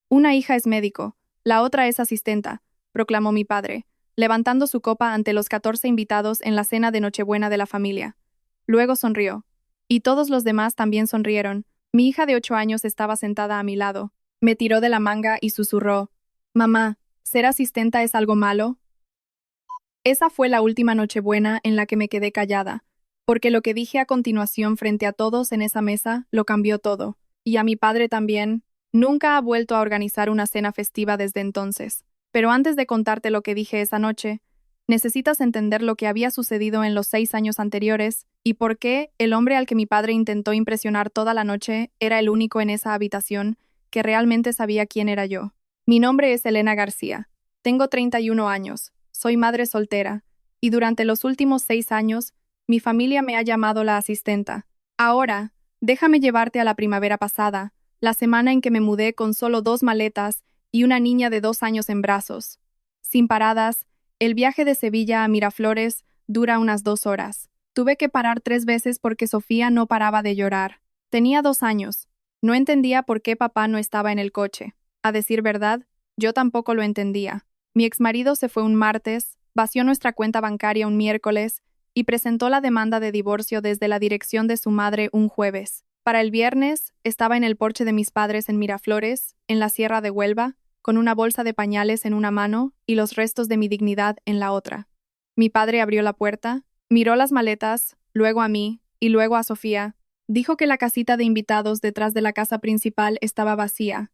Una hija es médico, la otra es asistenta, proclamó mi padre, levantando su copa ante los 14 invitados en la cena de Nochebuena de la familia. Luego sonrió. Y todos los demás también sonrieron. Mi hija de 8 años estaba sentada a mi lado. Me tiró de la manga y susurró: Mamá, ¿ser asistenta es algo malo? Esa fue la última Nochebuena en la que me quedé callada, porque lo que dije a continuación frente a todos en esa mesa lo cambió todo, y a mi padre también. Nunca ha vuelto a organizar una cena festiva desde entonces. Pero antes de contarte lo que dije esa noche, necesitas entender lo que había sucedido en los 6 años anteriores y por qué el hombre al que mi padre intentó impresionar toda la noche era el único en esa habitación que realmente sabía quién era yo. Mi nombre es Elena García. Tengo 31 años. Soy madre soltera, y durante los últimos 6 años, mi familia me ha llamado la asistenta. Ahora, déjame llevarte a la primavera pasada, la semana en que me mudé con solo 2 maletas y una niña de 2 años en brazos. Sin paradas, el viaje de Sevilla a Miraflores dura unas 2 horas. Tuve que parar 3 veces porque Sofía no paraba de llorar. Tenía 2 años. No entendía por qué papá no estaba en el coche. A decir verdad, yo tampoco lo entendía. Mi exmarido se fue un martes, vació nuestra cuenta bancaria un miércoles y presentó la demanda de divorcio desde la dirección de su madre un jueves. Para el viernes, estaba en el porche de mis padres en Miraflores, en la Sierra de Huelva, con una bolsa de pañales en una mano y los restos de mi dignidad en la otra. Mi padre abrió la puerta, miró las maletas, luego a mí y luego a Sofía. Dijo que la casita de invitados detrás de la casa principal estaba vacía,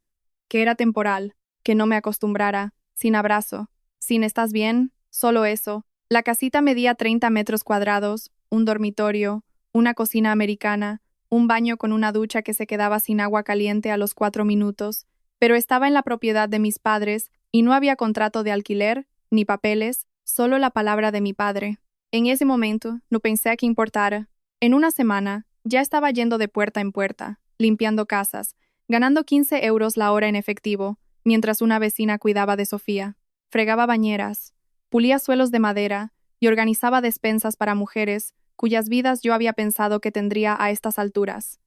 que era temporal, que no me acostumbrara, sin abrazo, sin ¿estás bien? Solo eso. La casita medía 30 metros cuadrados, un dormitorio, una cocina americana, un baño con una ducha que se quedaba sin agua caliente a los 4 minutos, pero estaba en la propiedad de mis padres y no había contrato de alquiler, ni papeles, solo la palabra de mi padre. En ese momento, no pensé a qué importara. En una semana, ya estaba yendo de puerta en puerta, limpiando casas, ganando 15 euros la hora en efectivo, mientras una vecina cuidaba de Sofía. Fregaba bañeras, pulía suelos de madera y organizaba despensas para mujeres cuyas vidas yo había pensado que tendría a estas alturas.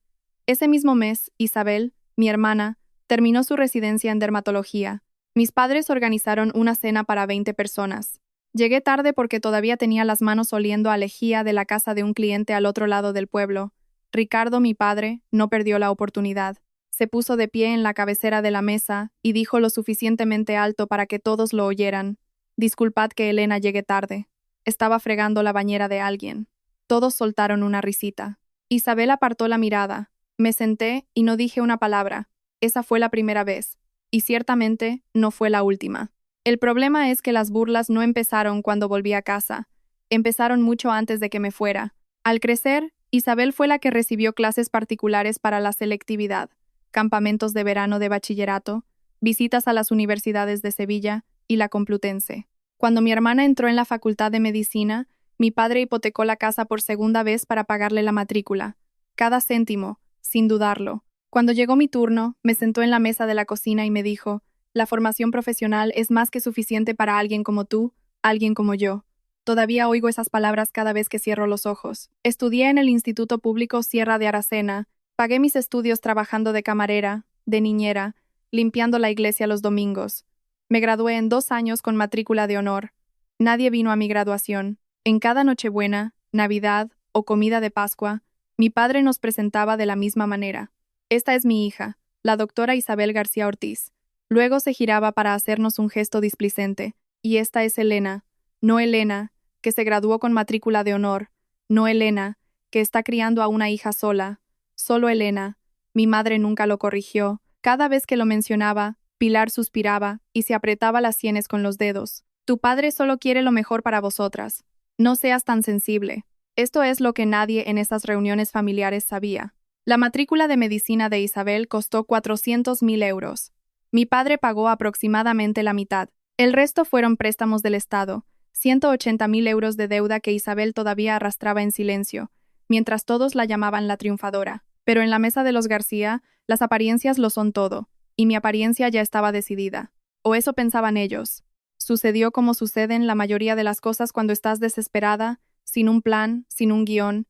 Ese mismo mes, Isabel, mi hermana, terminó su residencia en dermatología. Mis padres organizaron una cena para 20 personas. Llegué tarde porque todavía tenía las manos oliendo a lejía de la casa de un cliente al otro lado del pueblo. Ricardo, mi padre, no perdió la oportunidad. Se puso de pie en la cabecera de la mesa y dijo lo suficientemente alto para que todos lo oyeran: Disculpad que Elena llegue tarde. Estaba fregando la bañera de alguien. Todos soltaron una risita. Isabel apartó la mirada. Me senté y no dije una palabra. Esa fue la primera vez. Y ciertamente no fue la última. El problema es que las burlas no empezaron cuando volví a casa. Empezaron mucho antes de que me fuera. Al crecer, Isabel fue la que recibió clases particulares para la selectividad, campamentos de verano de bachillerato, visitas a las universidades de Sevilla y la Complutense. Cuando mi hermana entró en la Facultad de Medicina, mi padre hipotecó la casa por segunda vez para pagarle la matrícula. Cada céntimo, sin dudarlo. Cuando llegó mi turno, me sentó en la mesa de la cocina y me dijo: La formación profesional es más que suficiente para alguien como tú, alguien como yo. Todavía oigo esas palabras cada vez que cierro los ojos. Estudié en el Instituto Público Sierra de Aracena. Pagué mis estudios trabajando de camarera, de niñera, limpiando la iglesia los domingos. Me gradué en 2 años con matrícula de honor. Nadie vino a mi graduación. En cada Nochebuena, Navidad o comida de Pascua, mi padre nos presentaba de la misma manera. Esta es mi hija, la doctora Isabel García Ortiz. Luego se giraba para hacernos un gesto displicente. Y esta es Elena, no Elena, que se graduó con matrícula de honor, no Elena, que está criando a una hija sola, solo Elena. Mi madre nunca lo corrigió. Cada vez que lo mencionaba, Pilar suspiraba y se apretaba las sienes con los dedos. Tu padre solo quiere lo mejor para vosotras. No seas tan sensible. Esto es lo que nadie en esas reuniones familiares sabía. La matrícula de medicina de Isabel costó 400.000 euros. Mi padre pagó aproximadamente la mitad. El resto fueron préstamos del Estado, 180.000 euros de deuda que Isabel todavía arrastraba en silencio, mientras todos la llamaban la triunfadora. Pero en la mesa de los García, las apariencias lo son todo, y mi apariencia ya estaba decidida. O eso pensaban ellos. Sucedió como suceden la mayoría de las cosas cuando estás desesperada, sin un plan, sin un guión.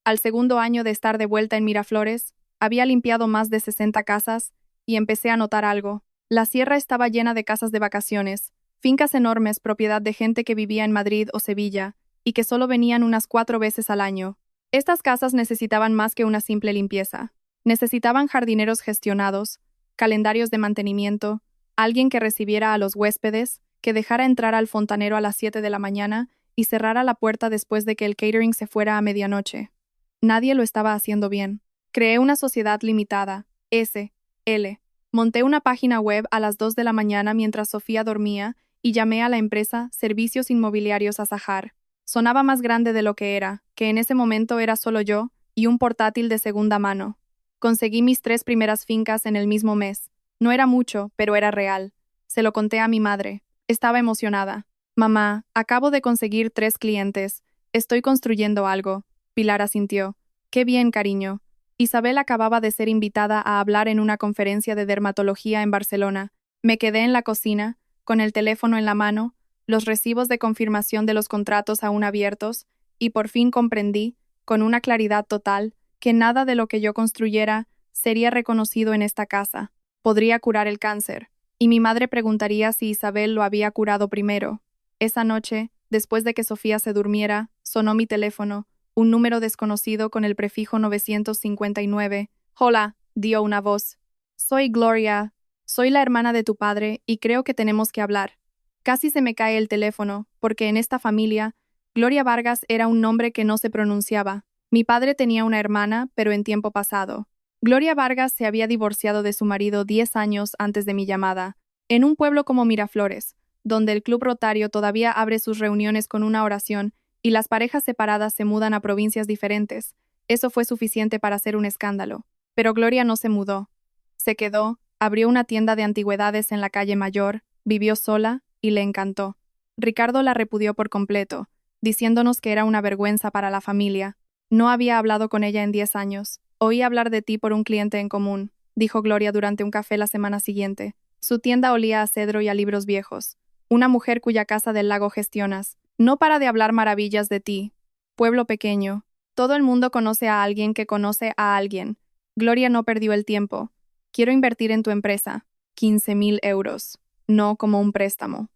Al segundo año de estar de vuelta en Miraflores, había limpiado más de 60 casas y empecé a notar algo. La sierra estaba llena de casas de vacaciones, fincas enormes propiedad de gente que vivía en Madrid o Sevilla, y que solo venían unas 4 veces al año. Estas casas necesitaban más que una simple limpieza. Necesitaban jardineros gestionados, calendarios de mantenimiento, alguien que recibiera a los huéspedes, que dejara entrar al fontanero a las 7 de la mañana y cerrara la puerta después de que el catering se fuera a medianoche. Nadie lo estaba haciendo bien. Creé una sociedad limitada, S.L. Monté una página web a las 2 de la mañana mientras Sofía dormía y llamé a la empresa Servicios Inmobiliarios Azahar. Sonaba más grande de lo que era, que en ese momento era solo yo y un portátil de segunda mano. Conseguí mis 3 primeras fincas en el mismo mes. No era mucho, pero era real. Se lo conté a mi madre. Estaba emocionada. Mamá, acabo de conseguir 3 clientes. Estoy construyendo algo. Pilar asintió. Qué bien, cariño. Isabel acababa de ser invitada a hablar en una conferencia de dermatología en Barcelona. Me quedé en la cocina, con el teléfono en la mano, los recibos de confirmación de los contratos aún abiertos, y por fin comprendí, con una claridad total, que nada de lo que yo construyera sería reconocido en esta casa. Podría curar el cáncer, y mi madre preguntaría si Isabel lo había curado primero. Esa noche, después de que Sofía se durmiera, sonó mi teléfono, un número desconocido con el prefijo 959. Hola, dio una voz. Soy Gloria. Soy la hermana de tu padre y creo que tenemos que hablar. Casi se me cae el teléfono, porque en esta familia, Gloria Vargas era un nombre que no se pronunciaba. Mi padre tenía una hermana, pero en tiempo pasado. Gloria Vargas se había divorciado de su marido 10 años antes de mi llamada, en un pueblo como Miraflores, donde el Club Rotario todavía abre sus reuniones con una oración y las parejas separadas se mudan a provincias diferentes. Eso fue suficiente para hacer un escándalo. Pero Gloria no se mudó. Se quedó, abrió una tienda de antigüedades en la calle Mayor, vivió sola y le encantó. Ricardo la repudió por completo, diciéndonos que era una vergüenza para la familia. No había hablado con ella en 10 años. Oí hablar de ti por un cliente en común, dijo Gloria durante un café la semana siguiente. Su tienda olía a cedro y a libros viejos. Una mujer cuya casa del lago gestionas. No para de hablar maravillas de ti. Pueblo pequeño. Todo el mundo conoce a alguien que conoce a alguien. Gloria no perdió el tiempo. Quiero invertir en tu empresa. 15.000 euros. No como un préstamo.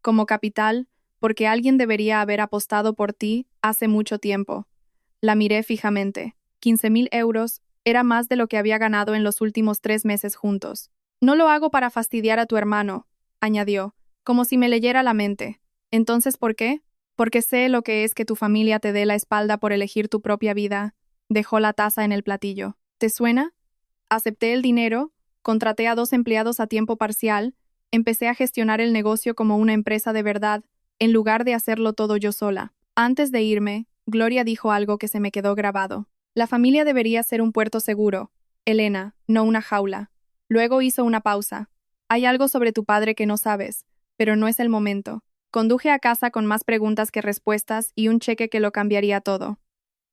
Como capital, porque alguien debería haber apostado por ti hace mucho tiempo. La miré fijamente. 15.000 euros era más de lo que había ganado en los últimos 3 meses juntos. No lo hago para fastidiar a tu hermano, añadió, como si me leyera la mente. ¿Entonces por qué? Porque sé lo que es que tu familia te dé la espalda por elegir tu propia vida. Dejó la taza en el platillo. ¿Te suena? Acepté el dinero, contraté a 2 empleados a tiempo parcial, empecé a gestionar el negocio como una empresa de verdad, en lugar de hacerlo todo yo sola. Antes de irme, Gloria dijo algo que se me quedó grabado. La familia debería ser un puerto seguro, Elena, no una jaula. Luego hizo una pausa. Hay algo sobre tu padre que no sabes, pero no es el momento. Conduje a casa con más preguntas que respuestas y un cheque que lo cambiaría todo.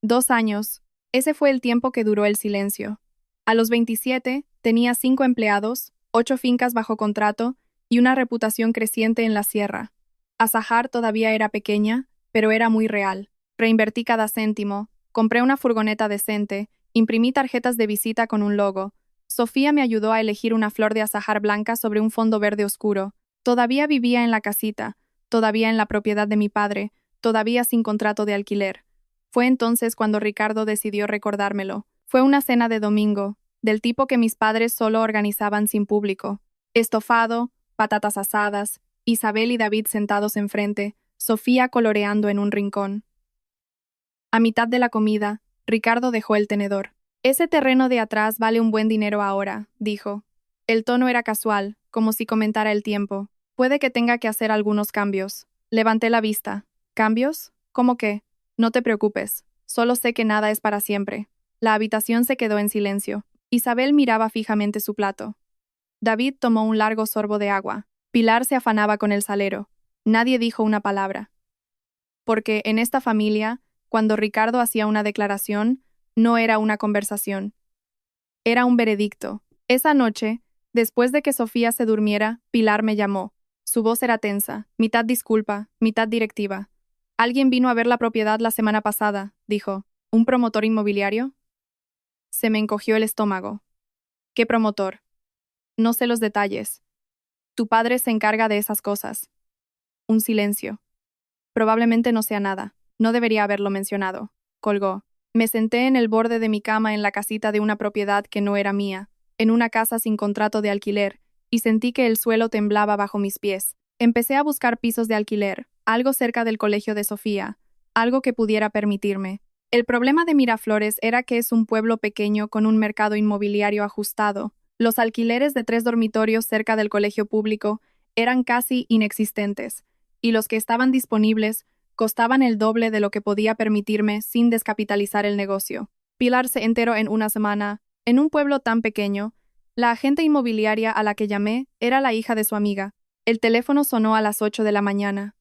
2 años. Ese fue el tiempo que duró el silencio. A los 27, tenía 5 empleados, 8 fincas bajo contrato y una reputación creciente en la sierra. Azahar todavía era pequeña, pero era muy real. Reinvertí cada céntimo, compré una furgoneta decente, imprimí tarjetas de visita con un logo. Sofía me ayudó a elegir una flor de azahar blanca sobre un fondo verde oscuro. Todavía vivía en la casita, todavía en la propiedad de mi padre, todavía sin contrato de alquiler. Fue entonces cuando Ricardo decidió recordármelo. Fue una cena de domingo, del tipo que mis padres solo organizaban sin público. Estofado, patatas asadas, Isabel y David sentados enfrente, Sofía coloreando en un rincón. A mitad de la comida, Ricardo dejó el tenedor. Ese terreno de atrás vale un buen dinero ahora, dijo. El tono era casual, como si comentara el tiempo. Puede que tenga que hacer algunos cambios. Levanté la vista. ¿Cambios? ¿Cómo qué? No te preocupes. Solo sé que nada es para siempre. La habitación se quedó en silencio. Isabel miraba fijamente su plato. David tomó un largo sorbo de agua. Pilar se afanaba con el salero. Nadie dijo una palabra. Porque en esta familia, cuando Ricardo hacía una declaración, no era una conversación. Era un veredicto. Esa noche, después de que Sofía se durmiera, Pilar me llamó. Su voz era tensa, mitad disculpa, mitad directiva. Alguien vino a ver la propiedad la semana pasada, dijo. ¿Un promotor inmobiliario? Se me encogió el estómago. ¿Qué promotor? No sé los detalles, Tu padre se encarga de esas cosas. Un silencio. Probablemente no sea nada. No debería haberlo mencionado. Colgó. Me senté en el borde de mi cama en la casita de una propiedad que no era mía, en una casa sin contrato de alquiler, y sentí que el suelo temblaba bajo mis pies. Empecé a buscar pisos de alquiler, algo cerca del colegio de Sofía, algo que pudiera permitirme. El problema de Miraflores era que es un pueblo pequeño con un mercado inmobiliario ajustado. Los alquileres de 3 dormitorios cerca del colegio público eran casi inexistentes, y los que estaban disponibles costaban el doble de lo que podía permitirme sin descapitalizar el negocio. Pilar se enteró en una semana, en un pueblo tan pequeño. La agente inmobiliaria a la que llamé era la hija de su amiga. El teléfono sonó a las 8 de la mañana.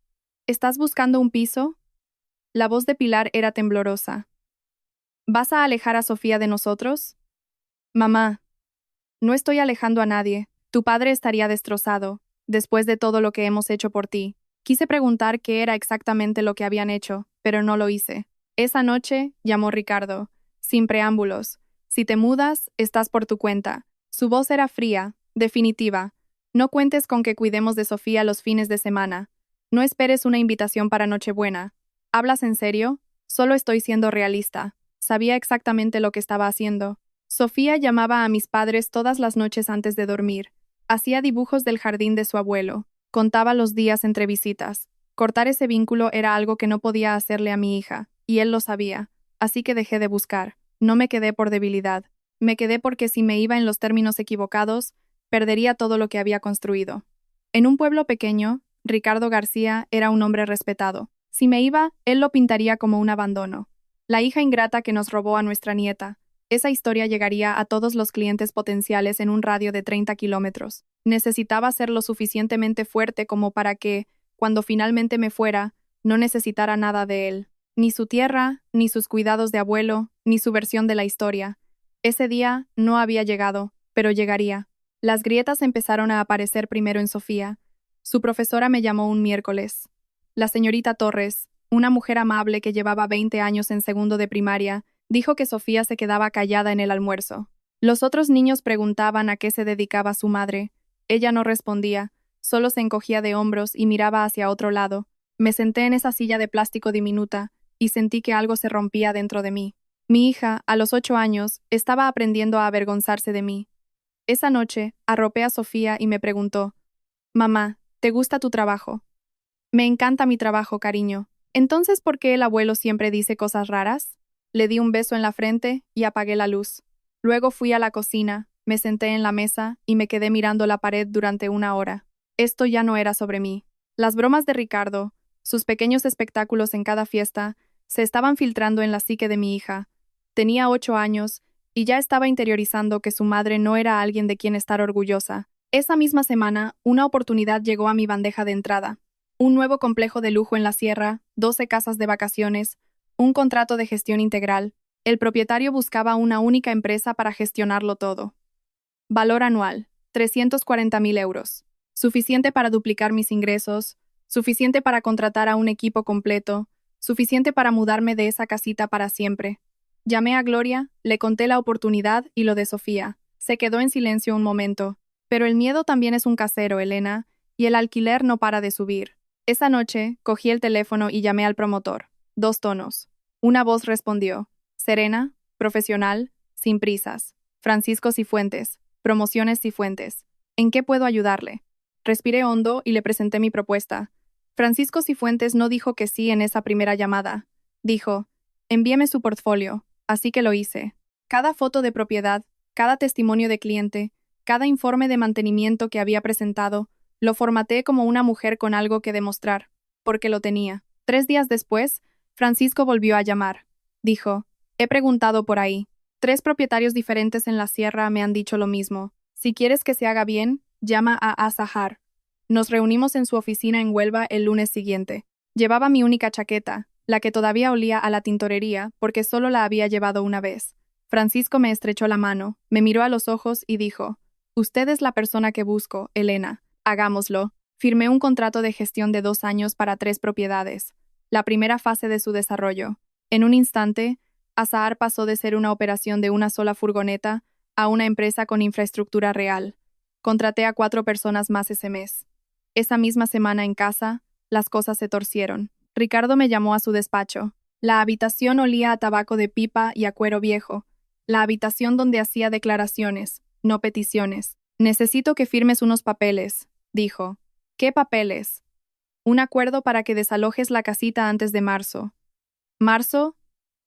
¿Estás buscando un piso? La voz de Pilar era temblorosa. ¿Vas a alejar a Sofía de nosotros? Mamá, no estoy alejando a nadie. Tu padre estaría destrozado, después de todo lo que hemos hecho por ti. Quise preguntar qué era exactamente lo que habían hecho, pero no lo hice. Esa noche, llamó Ricardo, sin preámbulos. Si te mudas, estás por tu cuenta. Su voz era fría, definitiva. No cuentes con que cuidemos de Sofía los fines de semana. No esperes una invitación para Nochebuena. ¿Hablas en serio? Solo estoy siendo realista. Sabía exactamente lo que estaba haciendo. Sofía llamaba a mis padres todas las noches antes de dormir. Hacía dibujos del jardín de su abuelo. Contaba los días entre visitas. Cortar ese vínculo era algo que no podía hacerle a mi hija, y él lo sabía. Así que dejé de buscar. No me quedé por debilidad. Me quedé porque si me iba en los términos equivocados, perdería todo lo que había construido. En un pueblo pequeño, Ricardo García era un hombre respetado. Si me iba, él lo pintaría como un abandono. La hija ingrata que nos robó a nuestra nieta. Esa historia llegaría a todos los clientes potenciales en un radio de 30 kilómetros. Necesitaba ser lo suficientemente fuerte como para que, cuando finalmente me fuera, no necesitara nada de él. Ni su tierra, ni sus cuidados de abuelo, ni su versión de la historia. Ese día no había llegado, pero llegaría. Las grietas empezaron a aparecer primero en Sofía. Su profesora me llamó un miércoles. La señorita Torres, una mujer amable que llevaba 20 años en segundo de primaria, dijo que Sofía se quedaba callada en el almuerzo. Los otros niños preguntaban a qué se dedicaba su madre. Ella no respondía, solo se encogía de hombros y miraba hacia otro lado. Me senté en esa silla de plástico diminuta y sentí que algo se rompía dentro de mí. Mi hija, a los 8 años, estaba aprendiendo a avergonzarse de mí. Esa noche, arropé a Sofía y me preguntó: «Mamá, ¿te gusta tu trabajo?» «Me encanta mi trabajo, cariño. Entonces, ¿por qué el abuelo siempre dice cosas raras?» Le di un beso en la frente y apagué la luz. Luego fui a la cocina, me senté en la mesa y me quedé mirando la pared durante una hora. Esto ya no era sobre mí. Las bromas de Ricardo, sus pequeños espectáculos en cada fiesta, se estaban filtrando en la psique de mi hija. Tenía 8 años y ya estaba interiorizando que su madre no era alguien de quien estar orgullosa. Esa misma semana, una oportunidad llegó a mi bandeja de entrada. Un nuevo complejo de lujo en la sierra, 12 casas de vacaciones, un contrato de gestión integral. El propietario buscaba una única empresa para gestionarlo todo. Valor anual, 340.000 euros. Suficiente para duplicar mis ingresos, suficiente para contratar a un equipo completo, suficiente para mudarme de esa casita para siempre. Llamé a Gloria, le conté la oportunidad y lo de Sofía. Se quedó en silencio un momento. Pero el miedo también es un casero, Elena, y el alquiler no para de subir. Esa noche, cogí el teléfono y llamé al promotor. 2 tonos. Una voz respondió. Serena, profesional, sin prisas. Francisco Cifuentes, promociones Cifuentes. ¿En qué puedo ayudarle? Respiré hondo y le presenté mi propuesta. Francisco Cifuentes no dijo que sí en esa primera llamada. Dijo: envíeme su portfolio, así que lo hice. Cada foto de propiedad, cada testimonio de cliente, cada informe de mantenimiento que había presentado, lo formateé como una mujer con algo que demostrar, porque lo tenía. 3 días después, Francisco volvió a llamar. Dijo: he preguntado por ahí. 3 propietarios diferentes en la sierra me han dicho lo mismo. Si quieres que se haga bien, llama a Azahar. Nos reunimos en su oficina en Huelva el lunes siguiente. Llevaba mi única chaqueta, la que todavía olía a la tintorería porque solo la había llevado una vez. Francisco me estrechó la mano, me miró a los ojos y dijo: usted es la persona que busco, Elena. Hagámoslo. Firmé un contrato de gestión de 2 años para 3 propiedades. La primera fase de su desarrollo. En un instante, Azahar pasó de ser una operación de una sola furgoneta a una empresa con infraestructura real. Contraté a 4 personas más ese mes. Esa misma semana en casa, las cosas se torcieron. Ricardo me llamó a su despacho. La habitación olía a tabaco de pipa y a cuero viejo. La habitación donde hacía declaraciones, no peticiones. Necesito que firmes unos papeles, dijo. ¿Qué papeles? Un acuerdo para que desalojes la casita antes de marzo. ¿Marzo?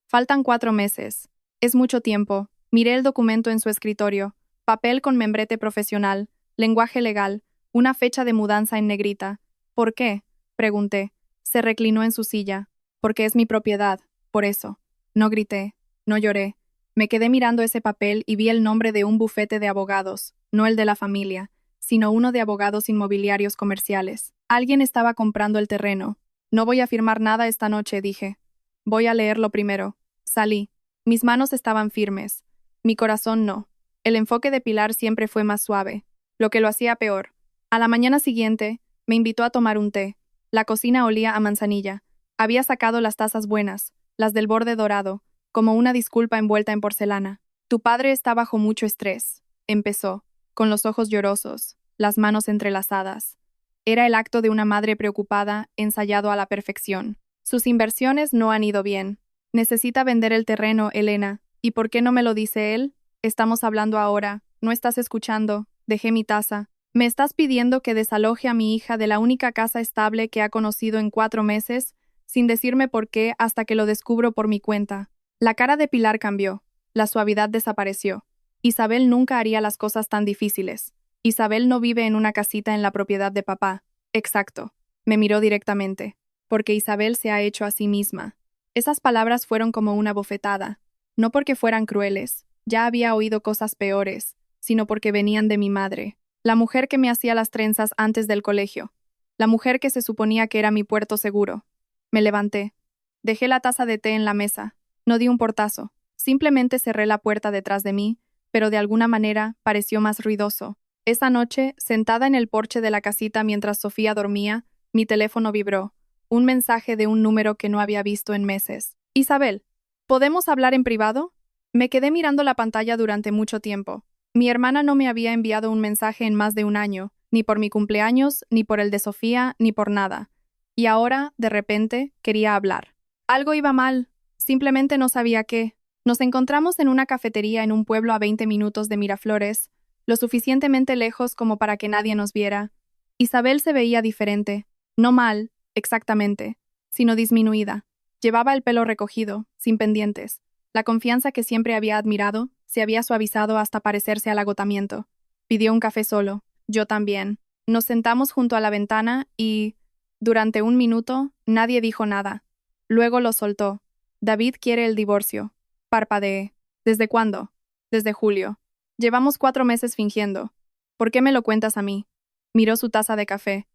Faltan 4 meses. Es mucho tiempo. Miré el documento en su escritorio. Papel con membrete profesional, lenguaje legal, una fecha de mudanza en negrita. ¿Por qué? Pregunté. Se reclinó en su silla. Porque es mi propiedad, por eso. No grité, no lloré. Me quedé mirando ese papel y vi el nombre de un bufete de abogados, no el de la familia, sino uno de abogados inmobiliarios comerciales. Alguien estaba comprando el terreno. No voy a firmar nada esta noche, dije. Voy a leerlo primero. Salí. Mis manos estaban firmes. Mi corazón no. El enfoque de Pilar siempre fue más suave, lo que lo hacía peor. A la mañana siguiente, me invitó a tomar un té. La cocina olía a manzanilla. Había sacado las tazas buenas, las del borde dorado, como una disculpa envuelta en porcelana. Tu padre está bajo mucho estrés, empezó, con los ojos llorosos, las manos entrelazadas. Era el acto de una madre preocupada, ensayado a la perfección. Sus inversiones no han ido bien. Necesita vender el terreno, Elena. ¿Y por qué no me lo dice él? Estamos hablando ahora. No estás escuchando. Dejé mi taza. ¿Me estás pidiendo que desaloje a mi hija de la única casa estable que ha conocido en 4 meses, sin decirme por qué hasta que lo descubro por mi cuenta? La cara de Pilar cambió. La suavidad desapareció. Isabel nunca haría las cosas tan difíciles. Isabel no vive en una casita en la propiedad de papá. Exacto. Me miró directamente. Porque Isabel se ha hecho a sí misma. Esas palabras fueron como una bofetada. No porque fueran crueles. Ya había oído cosas peores, sino porque venían de mi madre. La mujer que me hacía las trenzas antes del colegio. La mujer que se suponía que era mi puerto seguro. Me levanté. Dejé la taza de té en la mesa. No di un portazo. Simplemente cerré la puerta detrás de mí, pero de alguna manera pareció más ruidoso. Esa noche, sentada en el porche de la casita mientras Sofía dormía, mi teléfono vibró. Un mensaje de un número que no había visto en meses. Isabel, ¿podemos hablar en privado? Me quedé mirando la pantalla durante mucho tiempo. Mi hermana no me había enviado un mensaje en más de un año, ni por mi cumpleaños, ni por el de Sofía, ni por nada. Y ahora, de repente, quería hablar. Algo iba mal. Simplemente no sabía qué. Nos encontramos en una cafetería en un pueblo a 20 minutos de Miraflores, lo suficientemente lejos como para que nadie nos viera. Isabel se veía diferente. No mal, exactamente, sino disminuida. Llevaba el pelo recogido, sin pendientes. La confianza que siempre había admirado se había suavizado hasta parecerse al agotamiento. Pidió un café solo. Yo también. Nos sentamos junto a la ventana y, durante un minuto, nadie dijo nada. Luego lo soltó. David quiere el divorcio. Parpadeé. ¿Desde cuándo? Desde julio. Llevamos 4 meses fingiendo. ¿Por qué me lo cuentas a mí? Miró su taza de café.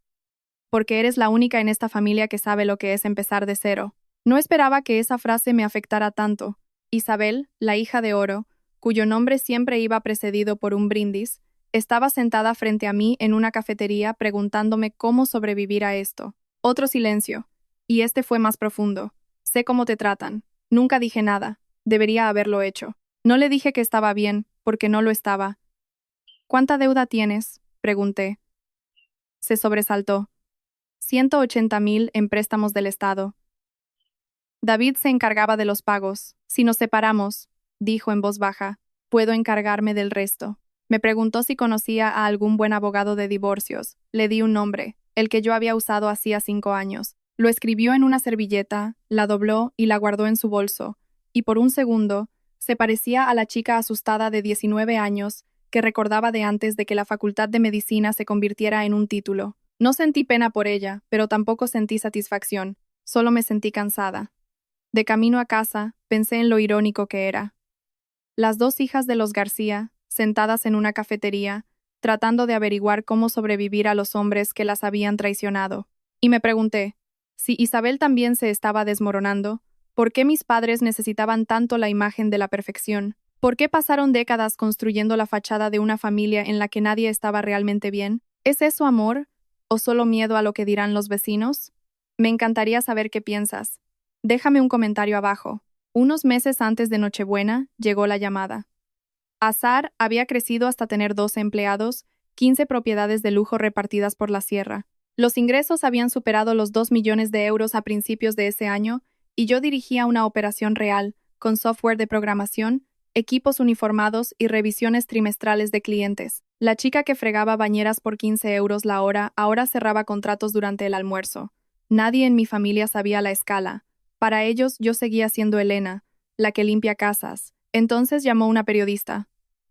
Porque eres la única en esta familia que sabe lo que es empezar de cero. No esperaba que esa frase me afectara tanto. Isabel, la hija de oro, cuyo nombre siempre iba precedido por un brindis, estaba sentada frente a mí en una cafetería preguntándome cómo sobrevivir a esto. Otro silencio. Y este fue más profundo. Sé cómo te tratan. Nunca dije nada. Debería haberlo hecho. No le dije que estaba bien, porque no lo estaba. ¿Cuánta deuda tienes? Pregunté. Se sobresaltó. 180,000 en préstamos del Estado. David se encargaba de los pagos. Si nos separamos, dijo en voz baja, puedo encargarme del resto. Me preguntó si conocía a algún buen abogado de divorcios. Le di un nombre, el que yo había usado hacía 5 años. Lo escribió en una servilleta, la dobló y la guardó en su bolso, y por un segundo, se parecía a la chica asustada de 19 años que recordaba de antes de que la Facultad de Medicina se convirtiera en un título. No sentí pena por ella, pero tampoco sentí satisfacción. Solo me sentí cansada. De camino a casa, pensé en lo irónico que era. Las 2 hijas de los García, sentadas en una cafetería, tratando de averiguar cómo sobrevivir a los hombres que las habían traicionado. Y me pregunté, si Isabel también se estaba desmoronando, ¿por qué mis padres necesitaban tanto la imagen de la perfección? ¿Por qué pasaron décadas construyendo la fachada de una familia en la que nadie estaba realmente bien? ¿Es eso amor? ¿O solo miedo a lo que dirán los vecinos? Me encantaría saber qué piensas. Déjame un comentario abajo. Unos meses antes de Nochebuena, llegó la llamada. Azar había crecido hasta tener 12 empleados 15 propiedades de lujo repartidas por la sierra. Los ingresos habían superado los 2 millones de euros a principios de ese año, y yo dirigía una operación real, con software de programación, equipos uniformados y revisiones trimestrales de clientes. La chica que fregaba bañeras por 15 euros la hora ahora cerraba contratos durante el almuerzo. Nadie en mi familia sabía la escala. Para ellos yo seguía siendo Elena, la que limpia casas. Entonces llamó una periodista.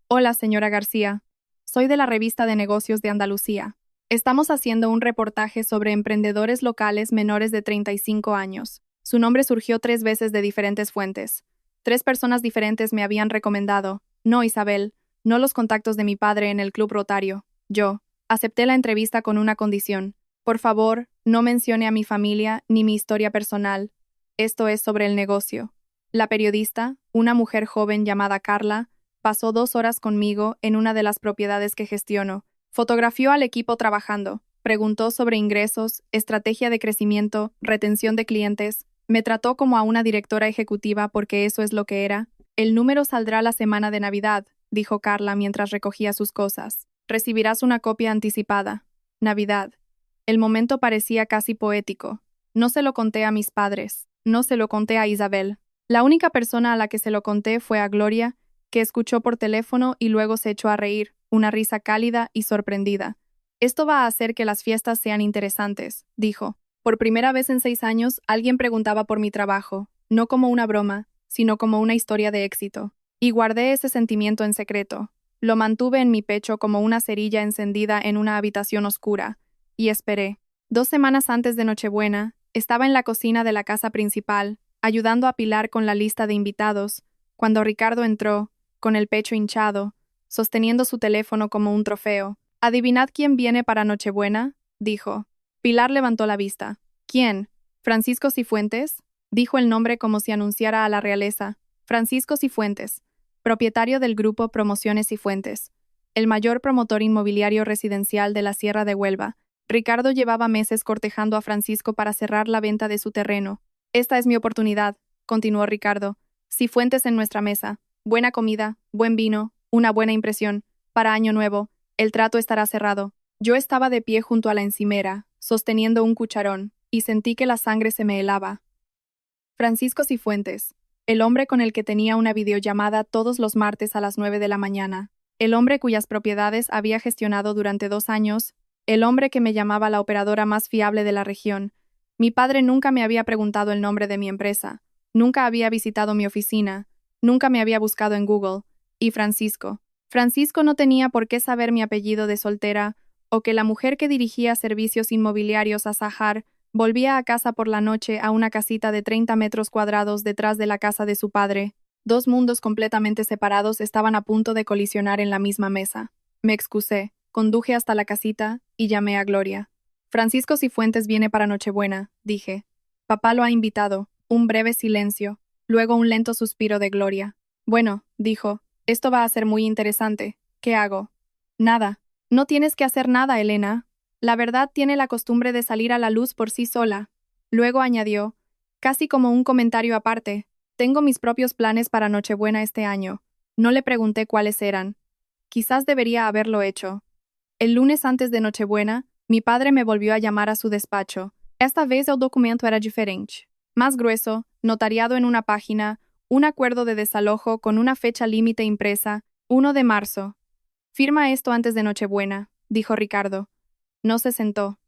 Hola, señora García. Soy de la revista de negocios de Andalucía. Estamos haciendo un reportaje sobre emprendedores locales menores de 35 años. Su nombre surgió 3 veces de diferentes fuentes. 3 personas diferentes me habían recomendado. No Isabel, no los contactos de mi padre en el Club Rotario. Yo acepté la entrevista con una condición. Por favor, no mencione a mi familia ni mi historia personal. Esto es sobre el negocio. La periodista, una mujer joven llamada Carla, pasó 2 horas conmigo en una de las propiedades que gestiono. Fotografió al equipo trabajando, preguntó sobre ingresos, estrategia de crecimiento, retención de clientes. Me trató como a una directora ejecutiva porque eso es lo que era. El número saldrá la semana de Navidad, dijo Carla mientras recogía sus cosas. Recibirás una copia anticipada. Navidad. El momento parecía casi poético. No se lo conté a mis padres, no se lo conté a Isabel. La única persona a la que se lo conté fue a Gloria, que escuchó por teléfono y luego se echó a reír, una risa cálida y sorprendida. Esto va a hacer que las fiestas sean interesantes, dijo. Por primera vez en 6 años, alguien preguntaba por mi trabajo, no como una broma, sino como una historia de éxito. Y guardé ese sentimiento en secreto. Lo mantuve en mi pecho como una cerilla encendida en una habitación oscura, y esperé. 2 semanas antes de Nochebuena, estaba en la cocina de la casa principal, ayudando a Pilar con la lista de invitados, cuando Ricardo entró, con el pecho hinchado, sosteniendo su teléfono como un trofeo. «¿Adivinad quién viene para Nochebuena?», dijo. Pilar levantó la vista. «¿Quién? ¿Francisco Cifuentes?», dijo el nombre como si anunciara a la realeza. Francisco Cifuentes, propietario del grupo Promociones Cifuentes, el mayor promotor inmobiliario residencial de la Sierra de Huelva. Ricardo llevaba meses cortejando a Francisco para cerrar la venta de su terreno. «Esta es mi oportunidad», continuó Ricardo. «Cifuentes en nuestra mesa. Buena comida, buen vino, una buena impresión. Para Año Nuevo, el trato estará cerrado». Yo estaba de pie junto a la encimera, sosteniendo un cucharón, y sentí que la sangre se me helaba. Francisco Cifuentes, el hombre con el que tenía una videollamada todos los martes a las 9 de la mañana, el hombre cuyas propiedades había gestionado durante 2 años, el hombre que me llamaba la operadora más fiable de la región. Mi padre nunca me había preguntado el nombre de mi empresa, nunca había visitado mi oficina, nunca me había buscado en Google. Y Francisco no tenía por qué saber mi apellido de soltera, o que la mujer que dirigía servicios inmobiliarios a Sahar volvía a casa por la noche a una casita de 30 metros cuadrados detrás de la casa de su padre. 2 mundos completamente separados estaban a punto de colisionar en la misma mesa. Me excusé, conduje hasta la casita y llamé a Gloria. «Francisco Cifuentes viene para Nochebuena», dije. «Papá lo ha invitado». Un breve silencio, luego un lento suspiro de Gloria. «Bueno», dijo, «esto va a ser muy interesante. ¿Qué hago?» «Nada. No tienes que hacer nada, Elena. La verdad tiene la costumbre de salir a la luz por sí sola». Luego añadió, casi como un comentario aparte, «Tengo mis propios planes para Nochebuena este año». No le pregunté cuáles eran. Quizás debería haberlo hecho. El lunes antes de Nochebuena, mi padre me volvió a llamar a su despacho. Esta vez el documento era diferente. Más grueso, notariado en una página, un acuerdo de desalojo con una fecha límite impresa, 1 de marzo. «Firma esto antes de Nochebuena», dijo Ricardo. No se sentó.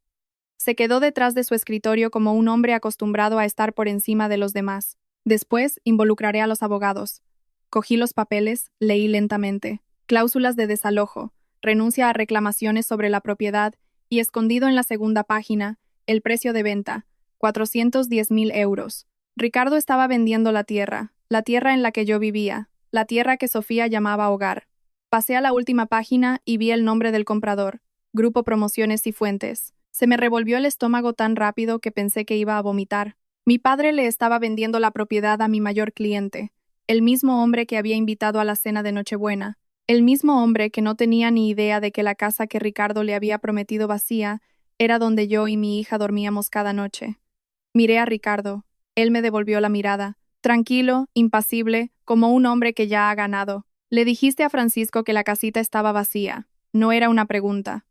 Se quedó detrás de su escritorio como un hombre acostumbrado a estar por encima de los demás. «Después involucraré a los abogados». Cogí los papeles, leí lentamente. Cláusulas de desalojo, renuncia a reclamaciones sobre la propiedad y escondido en la segunda página, el precio de venta, 410.000 euros. Ricardo estaba vendiendo la tierra en la que yo vivía, la tierra que Sofía llamaba hogar. Pasé a la última página y vi el nombre del comprador, Grupo Promociones Cifuentes. Se me revolvió el estómago tan rápido que pensé que iba a vomitar. Mi padre le estaba vendiendo la propiedad a mi mayor cliente, el mismo hombre que había invitado a la cena de Nochebuena, el mismo hombre que no tenía ni idea de que la casa que Ricardo le había prometido vacía era donde yo y mi hija dormíamos cada noche. Miré a Ricardo. Él me devolvió la mirada, tranquilo, impasible, como un hombre que ya ha ganado. «Le dijiste a Francisco que la casita estaba vacía». No era una pregunta.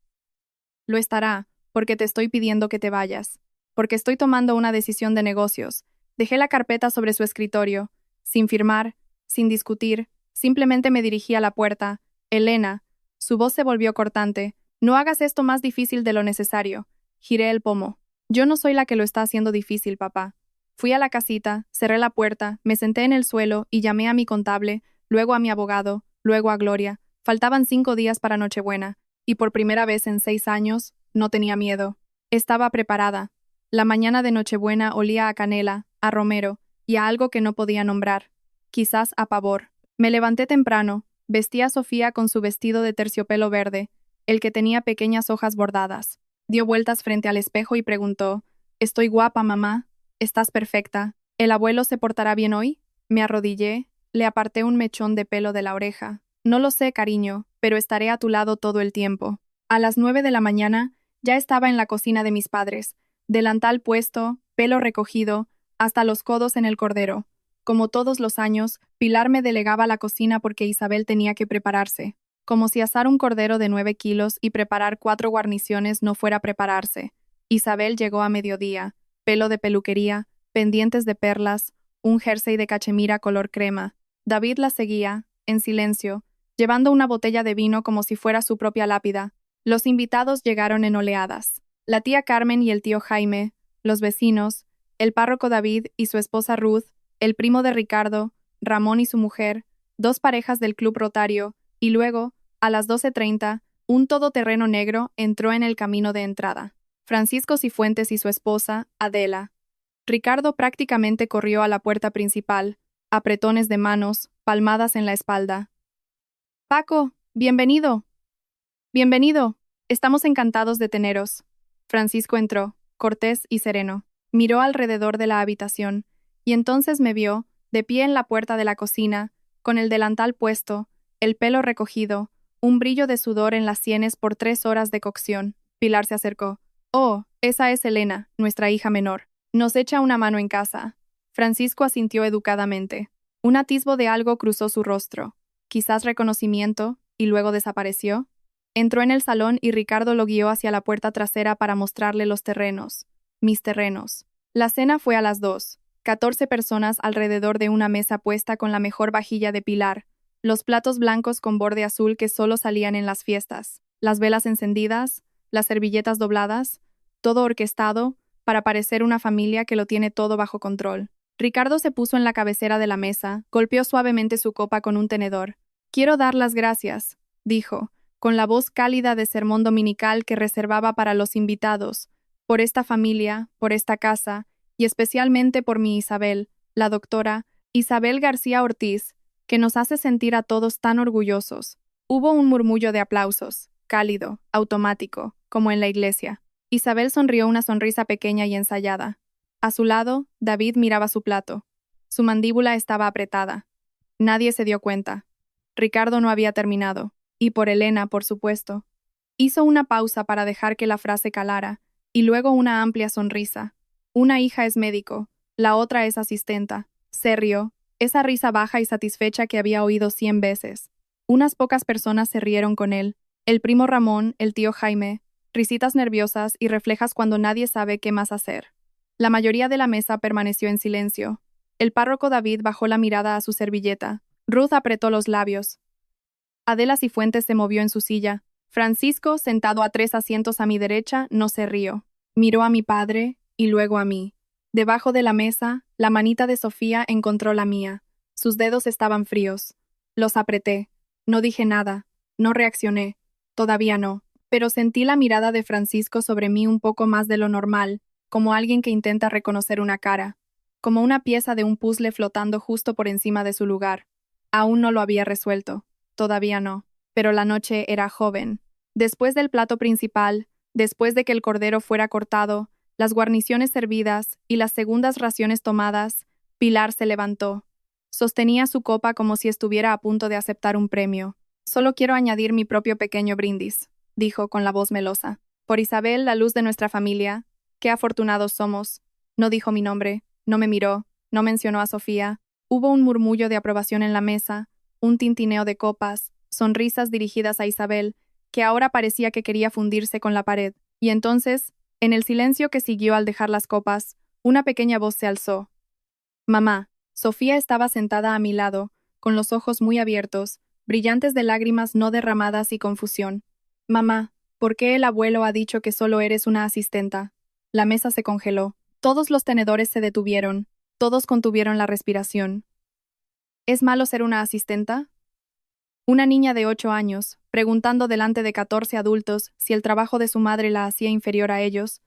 Lo estará, porque te estoy pidiendo que te vayas. Porque estoy tomando una decisión de negocios. Dejé la carpeta sobre su escritorio. Sin firmar, sin discutir, simplemente me dirigí a la puerta. Elena. Su voz se volvió cortante. No hagas esto más difícil de lo necesario. Giré el pomo. Yo no soy la que lo está haciendo difícil, papá. Fui a la casita, cerré la puerta, me senté en el suelo y llamé a mi contable, luego a mi abogado, luego a Gloria. Faltaban 5 días para Nochebuena, y por primera vez en 6 años, no tenía miedo. Estaba preparada. La mañana de Nochebuena olía a canela, a romero, y a algo que no podía nombrar. Quizás a pavor. Me levanté temprano, vestí a Sofía con su vestido de terciopelo verde, el que tenía pequeñas hojas bordadas. Dio vueltas frente al espejo y preguntó, «¿Estoy guapa, mamá? ¿Estás perfecta? ¿El abuelo se portará bien hoy?» Me arrodillé, le aparté un mechón de pelo de la oreja. «No lo sé, cariño, pero estaré a tu lado todo el tiempo». A las 9 de la mañana, ya estaba en la cocina de mis padres, delantal puesto, pelo recogido, hasta los codos en el cordero. Como todos los años, Pilar me delegaba la cocina porque Isabel tenía que prepararse. Como si asar un cordero de 9 kilos y preparar 4 guarniciones no fuera prepararse. Isabel llegó a mediodía, pelo de peluquería, pendientes de perlas, un jersey de cachemira color crema. David la seguía, en silencio, llevando una botella de vino como si fuera su propia lápida. Los invitados llegaron en oleadas. La tía Carmen y el tío Jaime, los vecinos, el párroco David y su esposa Ruth, el primo de Ricardo, Ramón y su mujer, 2 parejas del club rotario, y luego, a las 12:30, un todoterreno negro entró en el camino de entrada. Francisco Cifuentes y su esposa, Adela. Ricardo prácticamente corrió a la puerta principal, apretones de manos, palmadas en la espalda. «Paco, bienvenido. Bienvenido. Estamos encantados de teneros». Francisco entró, cortés y sereno. Miró alrededor de la habitación, y entonces me vio, de pie en la puerta de la cocina, con el delantal puesto, el pelo recogido, un brillo de sudor en las sienes por 3 horas de cocción. Pilar se acercó. «Oh, esa es Elena, nuestra hija menor. Nos echa una mano en casa». Francisco asintió educadamente. Un atisbo de algo cruzó su rostro, quizás reconocimiento, y luego desapareció. Entró en el salón y Ricardo lo guió hacia la puerta trasera para mostrarle los terrenos. Mis terrenos. La cena fue a las 2. 14 personas alrededor de una mesa puesta con la mejor vajilla de Pilar, los platos blancos con borde azul que solo salían en las fiestas, las velas encendidas, las servilletas dobladas, todo orquestado, para parecer una familia que lo tiene todo bajo control. Ricardo se puso en la cabecera de la mesa, golpeó suavemente su copa con un tenedor. «Quiero dar las gracias», dijo, con la voz cálida de sermón dominical que reservaba para los invitados, «por esta familia, por esta casa, y especialmente por mi Isabel, la doctora Isabel García Ortiz, que nos hace sentir a todos tan orgullosos». Hubo un murmullo de aplausos, cálido, automático, como en la iglesia. Isabel sonrió una sonrisa pequeña y ensayada. A su lado, David miraba su plato. Su mandíbula estaba apretada. Nadie se dio cuenta. Ricardo no había terminado. Y por Elena, por supuesto. Hizo una pausa para dejar que la frase calara, y luego una amplia sonrisa. Una hija es médico, la otra es asistenta. Se rió, esa risa baja y satisfecha que había oído 100 veces. Unas pocas personas se rieron con él. El primo Ramón, el tío Jaime, risitas nerviosas y reflejas cuando nadie sabe qué más hacer. La mayoría de la mesa permaneció en silencio. El párroco David bajó la mirada a su servilleta. Ruth apretó los labios. Adela Cifuentes se movió en su silla. Francisco, sentado a 3 asientos a mi derecha, no se rió. Miró a mi padre y luego a mí. Debajo de la mesa, la manita de Sofía encontró la mía. Sus dedos estaban fríos. Los apreté. No dije nada. No reaccioné. Todavía no. Pero sentí la mirada de Francisco sobre mí un poco más de lo normal, como alguien que intenta reconocer una cara, como una pieza de un puzzle flotando justo por encima de su lugar. Aún no lo había resuelto. Todavía no. Pero la noche era joven. Después del plato principal, después de que el cordero fuera cortado, las guarniciones servidas y las segundas raciones tomadas, Pilar se levantó. Sostenía su copa como si estuviera a punto de aceptar un premio. «Solo quiero añadir mi propio pequeño brindis», dijo con la voz melosa. «Por Isabel, la luz de nuestra familia. Qué afortunados somos». No dijo mi nombre, no me miró, no mencionó a Sofía. Hubo un murmullo de aprobación en la mesa, un tintineo de copas, sonrisas dirigidas a Isabel, que ahora parecía que quería fundirse con la pared. Y entonces, en el silencio que siguió al dejar las copas, una pequeña voz se alzó. Mamá. Sofía estaba sentada a mi lado, con los ojos muy abiertos, brillantes de lágrimas no derramadas y confusión. Mamá, ¿por qué el abuelo ha dicho que solo eres una asistenta? La mesa se congeló. Todos los tenedores se detuvieron. Todos contuvieron la respiración. ¿Es malo ser una asistenta? Una niña de 8 años, preguntando delante de 14 adultos si el trabajo de su madre la hacía inferior a ellos.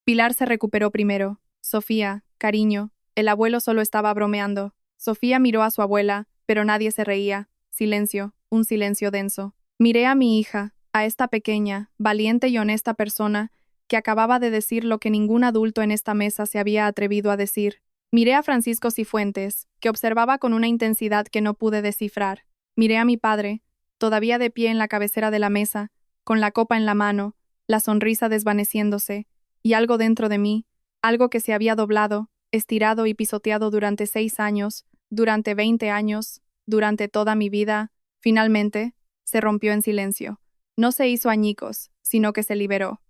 Pilar se recuperó primero. Sofía, cariño, el abuelo solo estaba bromeando. Sofía miró a su abuela, pero nadie se reía. Silencio, un silencio denso. Miré a mi hija, a esta pequeña, valiente y honesta persona, que acababa de decir lo que ningún adulto en esta mesa se había atrevido a decir. Miré a Francisco Cifuentes, que observaba con una intensidad que no pude descifrar. Miré a mi padre, todavía de pie en la cabecera de la mesa, con la copa en la mano, la sonrisa desvaneciéndose, y algo dentro de mí, algo que se había doblado, estirado y pisoteado durante 6 años, durante 20 años, durante toda mi vida, finalmente, se rompió en silencio. No se hizo añicos, sino que se liberó.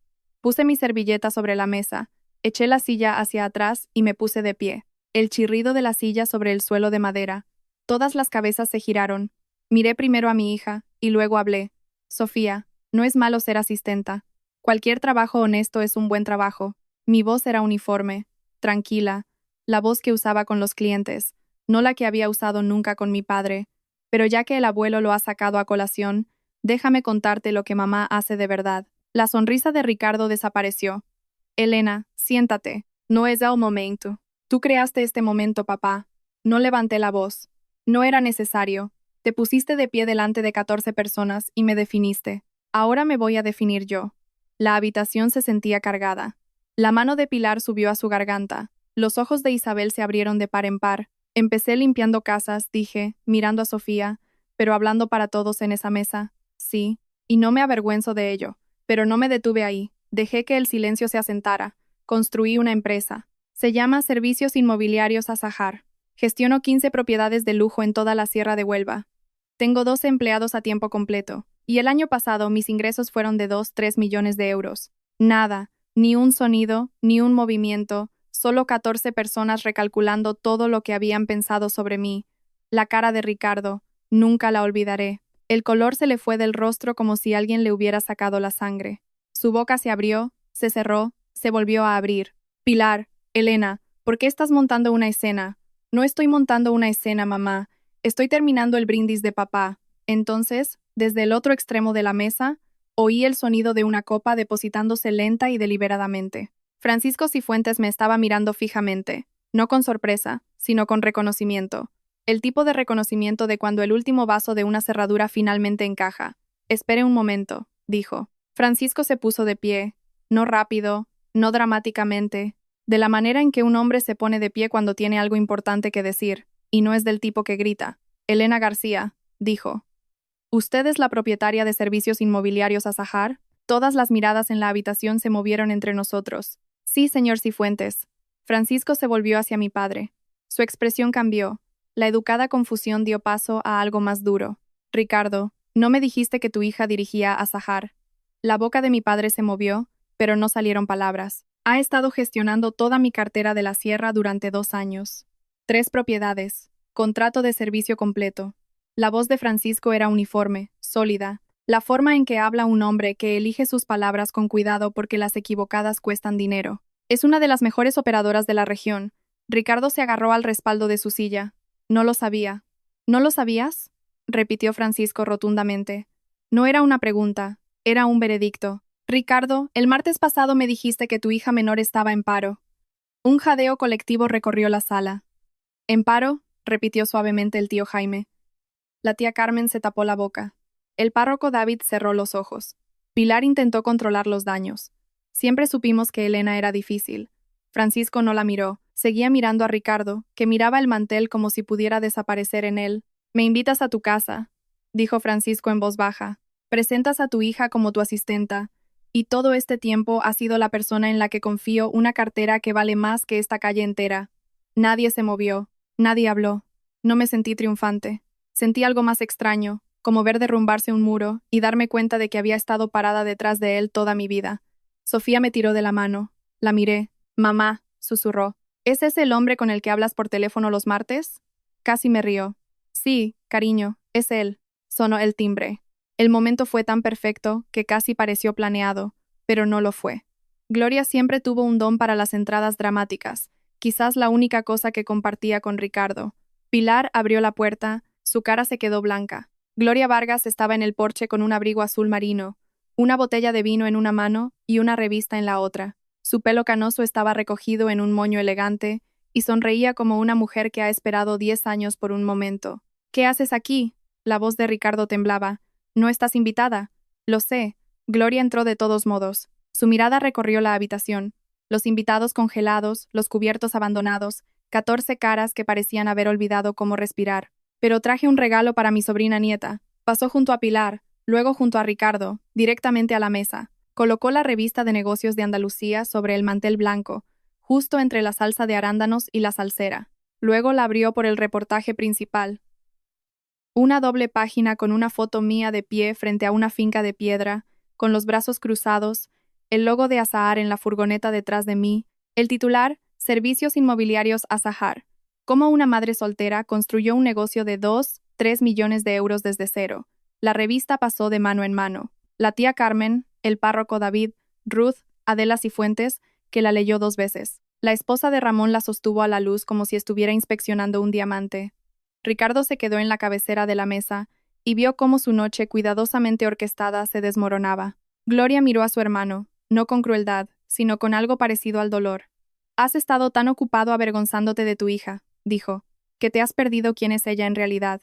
Puse mi servilleta sobre la mesa, eché la silla hacia atrás y me puse de pie. El chirrido de la silla sobre el suelo de madera. Todas las cabezas se giraron. Miré primero a mi hija, y luego hablé. Sofía, no es malo ser asistenta. Cualquier trabajo honesto es un buen trabajo. Mi voz era uniforme, tranquila, la voz que usaba con los clientes, no la que había usado nunca con mi padre. Pero ya que el abuelo lo ha sacado a colación, déjame contarte lo que mamá hace de verdad. La sonrisa de Ricardo desapareció. Elena, siéntate. No es el momento. Tú creaste este momento, papá. No levanté la voz. No era necesario. Te pusiste de pie delante de 14 personas y me definiste. Ahora me voy a definir yo. La habitación se sentía cargada. La mano de Pilar subió a su garganta. Los ojos de Isabel se abrieron de par en par. Empecé limpiando casas, dije, mirando a Sofía, pero hablando para todos en esa mesa. Sí, y no me avergüenzo de ello. Pero no me detuve ahí. Dejé que el silencio se asentara. Construí una empresa. Se llama Servicios Inmobiliarios Azahar. Gestiono 15 propiedades de lujo en toda la Sierra de Huelva. Tengo 12 empleados a tiempo completo. Y el año pasado mis ingresos fueron de 2-3 millones de euros. Nada, ni un sonido, ni un movimiento, solo 14 personas recalculando todo lo que habían pensado sobre mí. La cara de Ricardo, nunca la olvidaré. El color se le fue del rostro como si alguien le hubiera sacado la sangre. Su boca se abrió, se cerró, se volvió a abrir. Pilar, Elena, ¿por qué estás montando una escena? No estoy montando una escena, mamá. Estoy terminando el brindis de papá. Entonces, desde el otro extremo de la mesa, oí el sonido de una copa depositándose lenta y deliberadamente. Francisco Cifuentes me estaba mirando fijamente, no con sorpresa, sino con reconocimiento. El tipo de reconocimiento de cuando el último vaso de una cerradura finalmente encaja. Espere un momento, dijo. Francisco se puso de pie, no rápido, no dramáticamente, de la manera en que un hombre se pone de pie cuando tiene algo importante que decir, y no es del tipo que grita. Elena García, dijo. ¿Usted es la propietaria de Servicios Inmobiliarios Azahar? Todas las miradas en la habitación se movieron entre nosotros. Sí, señor Cifuentes. Francisco se volvió hacia mi padre. Su expresión cambió. La educada confusión dio paso a algo más duro. Ricardo, no me dijiste que tu hija dirigía Azahar. La boca de mi padre se movió, pero no salieron palabras. Ha estado gestionando toda mi cartera de la sierra durante 2 años. 3 propiedades. Contrato de servicio completo. La voz de Francisco era uniforme, sólida. La forma en que habla un hombre que elige sus palabras con cuidado porque las equivocadas cuestan dinero. Es una de las mejores operadoras de la región. Ricardo se agarró al respaldo de su silla. No lo sabía. ¿No lo sabías? Repitió Francisco rotundamente. No era una pregunta, era un veredicto. Ricardo, el martes pasado me dijiste que tu hija menor estaba en paro. Un jadeo colectivo recorrió la sala. ¿En paro? Repitió suavemente el tío Jaime. La tía Carmen se tapó la boca. El párroco David cerró los ojos. Pilar intentó controlar los daños. Siempre supimos que Elena era difícil. Francisco no la miró. Seguía mirando a Ricardo, que miraba el mantel como si pudiera desaparecer en él. «Me invitas a tu casa», dijo Francisco en voz baja. «Presentas a tu hija como tu asistenta. Y todo este tiempo ha sido la persona en la que confío una cartera que vale más que esta calle entera». Nadie se movió. Nadie habló. No me sentí triunfante. Sentí algo más extraño, como ver derrumbarse un muro y darme cuenta de que había estado parada detrás de él toda mi vida. Sofía me tiró de la mano. La miré. Mamá, susurró. ¿Es ese el hombre con el que hablas por teléfono los martes? Casi me rió. Sí, cariño, es él. Sonó el timbre. El momento fue tan perfecto que casi pareció planeado, pero no lo fue. Gloria siempre tuvo un don para las entradas dramáticas, quizás la única cosa que compartía con Ricardo. Pilar abrió la puerta, su cara se quedó blanca. Gloria Vargas estaba en el porche con un abrigo azul marino, una botella de vino en una mano y una revista en la otra. Su pelo canoso estaba recogido en un moño elegante y sonreía como una mujer que ha esperado 10 años por un momento. ¿Qué haces aquí? La voz de Ricardo temblaba. ¿No estás invitada? Lo sé. Gloria entró de todos modos. Su mirada recorrió la habitación. Los invitados congelados, los cubiertos abandonados, 14 caras que parecían haber olvidado cómo respirar. Pero traje un regalo para mi sobrina nieta. Pasó junto a Pilar, luego junto a Ricardo, directamente a la mesa. Colocó la revista de negocios de Andalucía sobre el mantel blanco, justo entre la salsa de arándanos y la salsera. Luego la abrió por el reportaje principal. Una doble página con una foto mía de pie frente a una finca de piedra, con los brazos cruzados, el logo de Azahar en la furgoneta detrás de mí, el titular, Servicios Inmobiliarios Azahar. Cómo una madre soltera construyó un negocio de 2-3 millones de euros desde cero. La revista pasó de mano en mano. La tía Carmen, el párroco David, Ruth, Adela Cifuentes, que la leyó 2 veces. La esposa de Ramón la sostuvo a la luz como si estuviera inspeccionando un diamante. Ricardo se quedó en la cabecera de la mesa y vio cómo su noche cuidadosamente orquestada se desmoronaba. Gloria miró a su hermano, no con crueldad, sino con algo parecido al dolor. Has estado tan ocupado avergonzándote de tu hija, dijo, que te has perdido quién es ella en realidad.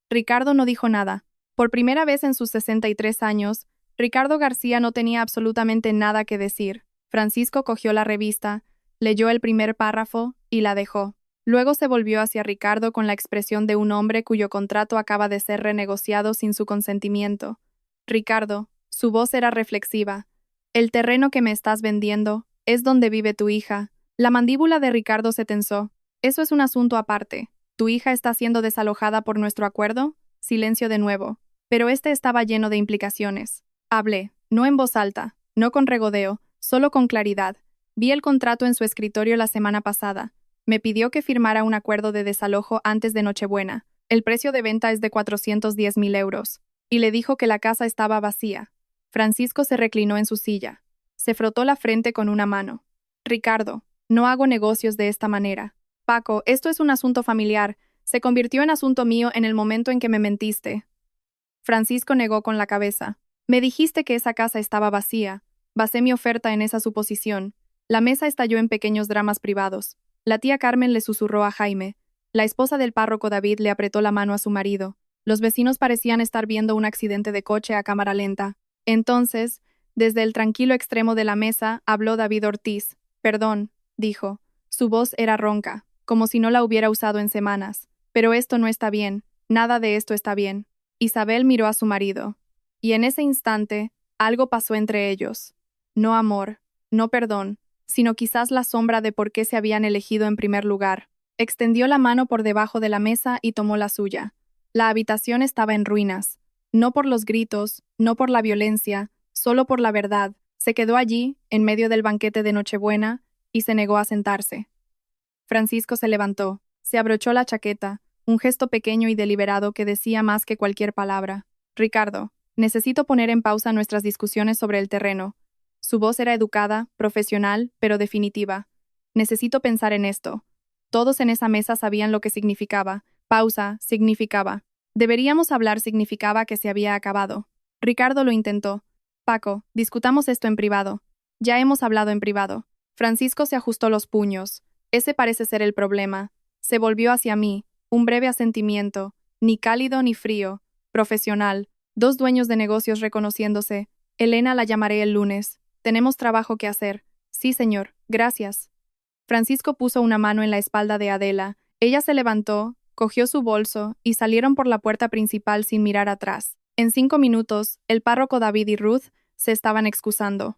Ricardo no dijo nada. Por primera vez en sus 63 años, Ricardo García no tenía absolutamente nada que decir. Francisco cogió la revista, leyó el primer párrafo y la dejó. Luego se volvió hacia Ricardo con la expresión de un hombre cuyo contrato acaba de ser renegociado sin su consentimiento. Ricardo, su voz era reflexiva. El terreno que me estás vendiendo es donde vive tu hija. La mandíbula de Ricardo se tensó. Eso es un asunto aparte. ¿Tu hija está siendo desalojada por nuestro acuerdo? Silencio de nuevo. Pero este estaba lleno de implicaciones. Hablé, no en voz alta, no con regodeo, solo con claridad. Vi el contrato en su escritorio la semana pasada. Me pidió que firmara un acuerdo de desalojo antes de Nochebuena. El precio de venta es de 410.000 euros. Y le dijo que la casa estaba vacía. Francisco se reclinó en su silla. Se frotó la frente con una mano. Ricardo, no hago negocios de esta manera. Paco, esto es un asunto familiar. Se convirtió en asunto mío en el momento en que me mentiste. Francisco negó con la cabeza. Me dijiste que esa casa estaba vacía. Basé mi oferta en esa suposición. La mesa estalló en pequeños dramas privados. La tía Carmen le susurró a Jaime. La esposa del párroco David le apretó la mano a su marido. Los vecinos parecían estar viendo un accidente de coche a cámara lenta. Entonces, desde el tranquilo extremo de la mesa, habló David Ortiz. Perdón, dijo. Su voz era ronca, como si no la hubiera usado en semanas. Pero esto no está bien. Nada de esto está bien. Isabel miró a su marido. Y en ese instante, algo pasó entre ellos. No amor, no perdón, sino quizás la sombra de por qué se habían elegido en primer lugar. Extendió la mano por debajo de la mesa y tomó la suya. La habitación estaba en ruinas. No por los gritos, no por la violencia, solo por la verdad. Se quedó allí, en medio del banquete de Nochebuena, y se negó a sentarse. Francisco se levantó, se abrochó la chaqueta, un gesto pequeño y deliberado que decía más que cualquier palabra. Ricardo, necesito poner en pausa nuestras discusiones sobre el terreno. Su voz era educada, profesional, pero definitiva. Necesito pensar en esto. Todos en esa mesa sabían lo que significaba. Pausa significaba. Deberíamos hablar significaba que se había acabado. Ricardo lo intentó. Paco, discutamos esto en privado. Ya hemos hablado en privado. Francisco se ajustó los puños. Ese parece ser el problema. Se volvió hacia mí, un breve asentimiento, ni cálido ni frío, profesional, 2 dueños de negocios reconociéndose. Elena, la llamaré el lunes. Tenemos trabajo que hacer. Sí, señor, gracias. Francisco puso una mano en la espalda de Adela. Ella se levantó, cogió su bolso y salieron por la puerta principal sin mirar atrás. En 5 minutos, el párroco David y Ruth se estaban excusando.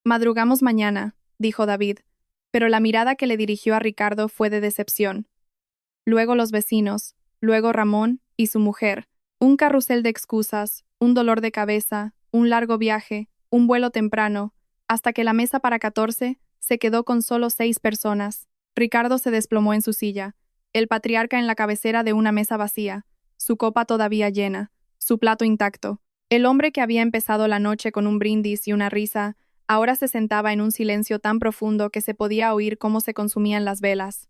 Madrugamos mañana, dijo David, pero la mirada que le dirigió a Ricardo fue de decepción. Luego los vecinos, luego Ramón y su mujer, Un carrusel de excusas, un dolor de cabeza, un largo viaje, un vuelo temprano, hasta que la mesa para 14 se quedó con solo 6 personas. Ricardo se desplomó en su silla, el patriarca en la cabecera de una mesa vacía, su copa todavía llena, su plato intacto. El hombre que había empezado la noche con un brindis y una risa, ahora se sentaba en un silencio tan profundo que se podía oír cómo se consumían las velas.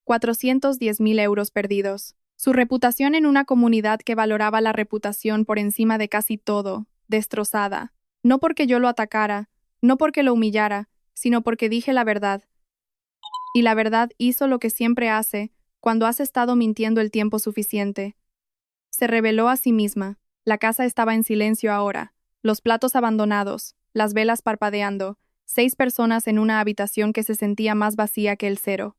410.000 euros perdidos. Su reputación en una comunidad que valoraba la reputación por encima de casi todo, destrozada. No porque yo lo atacara, no porque lo humillara, sino porque dije la verdad. Y la verdad hizo lo que siempre hace cuando has estado mintiendo el tiempo suficiente. Se reveló a sí misma. La casa estaba en silencio ahora, los platos abandonados, las velas parpadeando, 6 personas en una habitación que se sentía más vacía que el cero.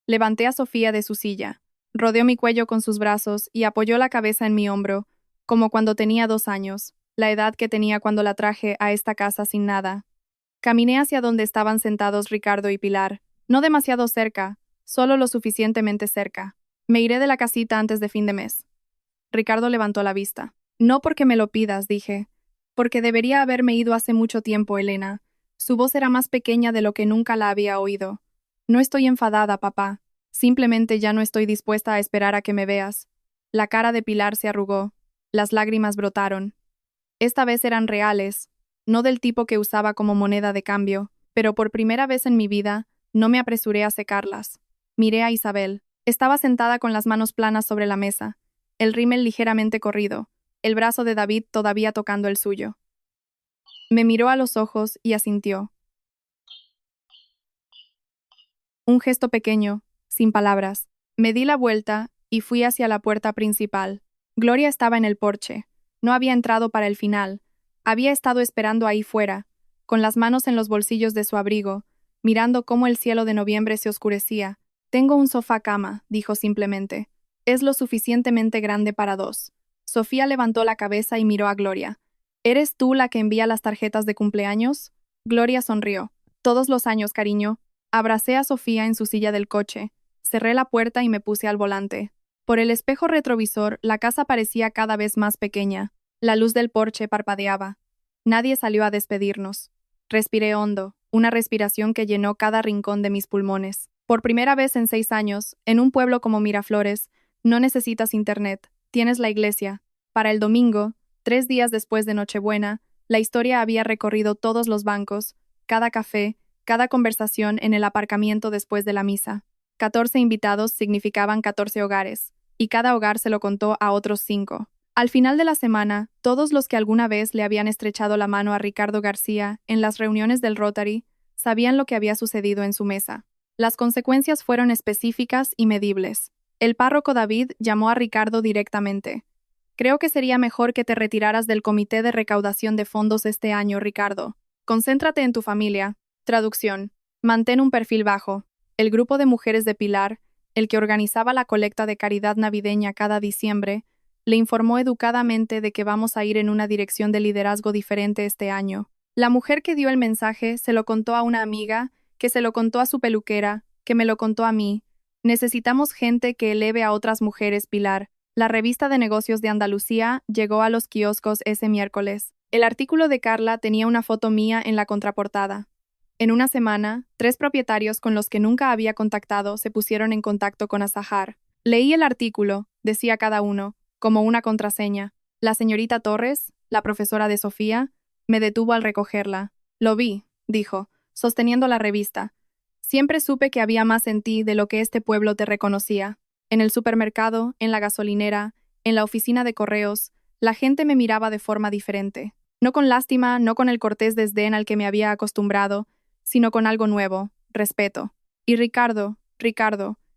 Levanté a Sofía de su silla, rodeó mi cuello con sus brazos y apoyó la cabeza en mi hombro, como cuando tenía 2 años, la edad que tenía cuando la traje a esta casa sin nada. Caminé hacia donde estaban sentados Ricardo y Pilar, no demasiado cerca, solo lo suficientemente cerca. Me iré de la casita antes de fin de mes. Ricardo levantó la vista. No porque me lo pidas, dije. Porque debería haberme ido hace mucho tiempo, Elena. Su voz era más pequeña de lo que nunca la había oído. No estoy enfadada, papá. Simplemente ya no estoy dispuesta a esperar a que me veas. La cara de Pilar se arrugó. Las lágrimas brotaron. Esta vez eran reales, no del tipo que usaba como moneda de cambio, pero por primera vez en mi vida, no me apresuré a secarlas. Miré a Isabel. Estaba sentada con las manos planas sobre la mesa, el rímel ligeramente corrido, el brazo de David todavía tocando el suyo. Me miró a los ojos y asintió. Un gesto pequeño, sin palabras. Me di la vuelta y fui hacia la puerta principal. Gloria estaba en el porche. No había entrado para el final. Había estado esperando ahí fuera, con las manos en los bolsillos de su abrigo, mirando cómo el cielo de noviembre se oscurecía. Tengo un sofá-cama, dijo simplemente. Es lo suficientemente grande para 2. Sofía levantó la cabeza y miró a Gloria. ¿Eres tú la que envía las tarjetas de cumpleaños? Gloria sonrió. Todos los años, cariño. Abracé a Sofía en su silla del coche. Cerré la puerta y me puse al volante. Por el espejo retrovisor, la casa parecía cada vez más pequeña. La luz del porche parpadeaba. Nadie salió a despedirnos. Respiré hondo, una respiración que llenó cada rincón de mis pulmones. Por primera vez en 6 años, en un pueblo como Miraflores, no necesitas internet, tienes la iglesia. Para el domingo, 3 días después de Nochebuena, la historia había recorrido todos los bancos, cada café, cada conversación en el aparcamiento después de la misa. 14 invitados significaban 14 hogares, y cada hogar se lo contó a otros 5. Al final de la semana, todos los que alguna vez le habían estrechado la mano a Ricardo García en las reuniones del Rotary sabían lo que había sucedido en su mesa. Las consecuencias fueron específicas y medibles. El párroco David llamó a Ricardo directamente. Creo que sería mejor que te retiraras del comité de recaudación de fondos este año, Ricardo. Concéntrate en tu familia. Traducción. Mantén un perfil bajo. El grupo de mujeres de Pilar, el que organizaba la colecta de caridad navideña cada diciembre, le informó educadamente de que vamos a ir en una dirección de liderazgo diferente este año. La mujer que dio el mensaje se lo contó a una amiga, que se lo contó a su peluquera, que me lo contó a mí. Necesitamos gente que eleve a otras mujeres, Pilar. La revista de negocios de Andalucía llegó a los kioscos ese miércoles. El artículo de Carla tenía una foto mía en la contraportada. En una semana, 3 propietarios con los que nunca había contactado se pusieron en contacto con Azahar. Leí el artículo, decía cada uno, como una contraseña. La señorita Torres, la profesora de Sofía, me detuvo al recogerla. Lo vi, dijo, sosteniendo la revista. Siempre supe que había más en ti de lo que este pueblo te reconocía. En el supermercado, en la gasolinera, en la oficina de correos, la gente me miraba de forma diferente. No con lástima, no con el cortés desdén al que me había acostumbrado, sino con algo nuevo, respeto. Y Ricardo,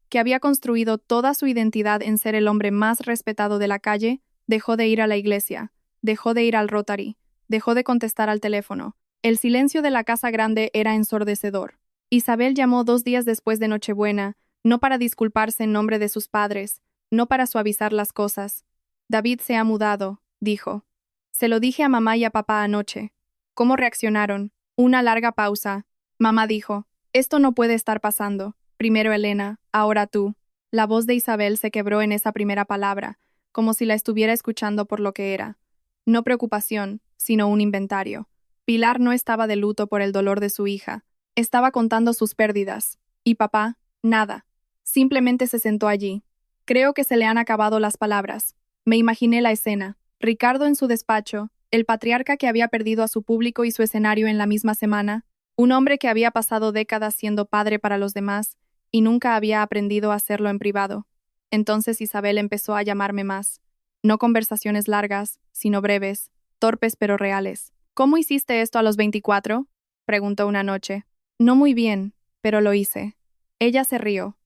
que había construido toda su identidad en ser el hombre más respetado de la calle, dejó de ir a la iglesia, dejó de ir al Rotary, dejó de contestar al teléfono. El silencio de la casa grande era ensordecedor. Isabel llamó 2 días después de Nochebuena, no para disculparse en nombre de sus padres, no para suavizar las cosas. David se ha mudado, dijo. Se lo dije a mamá y a papá anoche. ¿Cómo reaccionaron? Una larga pausa. Mamá dijo, esto no puede estar pasando. Primero Elena, ahora tú. La voz de Isabel se quebró en esa primera palabra, como si la estuviera escuchando por lo que era. No preocupación, sino un inventario. Pilar no estaba de luto por el dolor de su hija. Estaba contando sus pérdidas. Y papá, nada. Simplemente se sentó allí. Creo que se le han acabado las palabras. Me imaginé la escena. Ricardo en su despacho, el patriarca que había perdido a su público y su escenario en la misma semana, un hombre que había pasado décadas siendo padre para los demás y nunca había aprendido a hacerlo en privado. Entonces Isabel empezó a llamarme más. No conversaciones largas, sino breves, torpes pero reales. ¿Cómo hiciste esto a los 24? Preguntó una noche. No muy bien, pero lo hice. Ella se rió.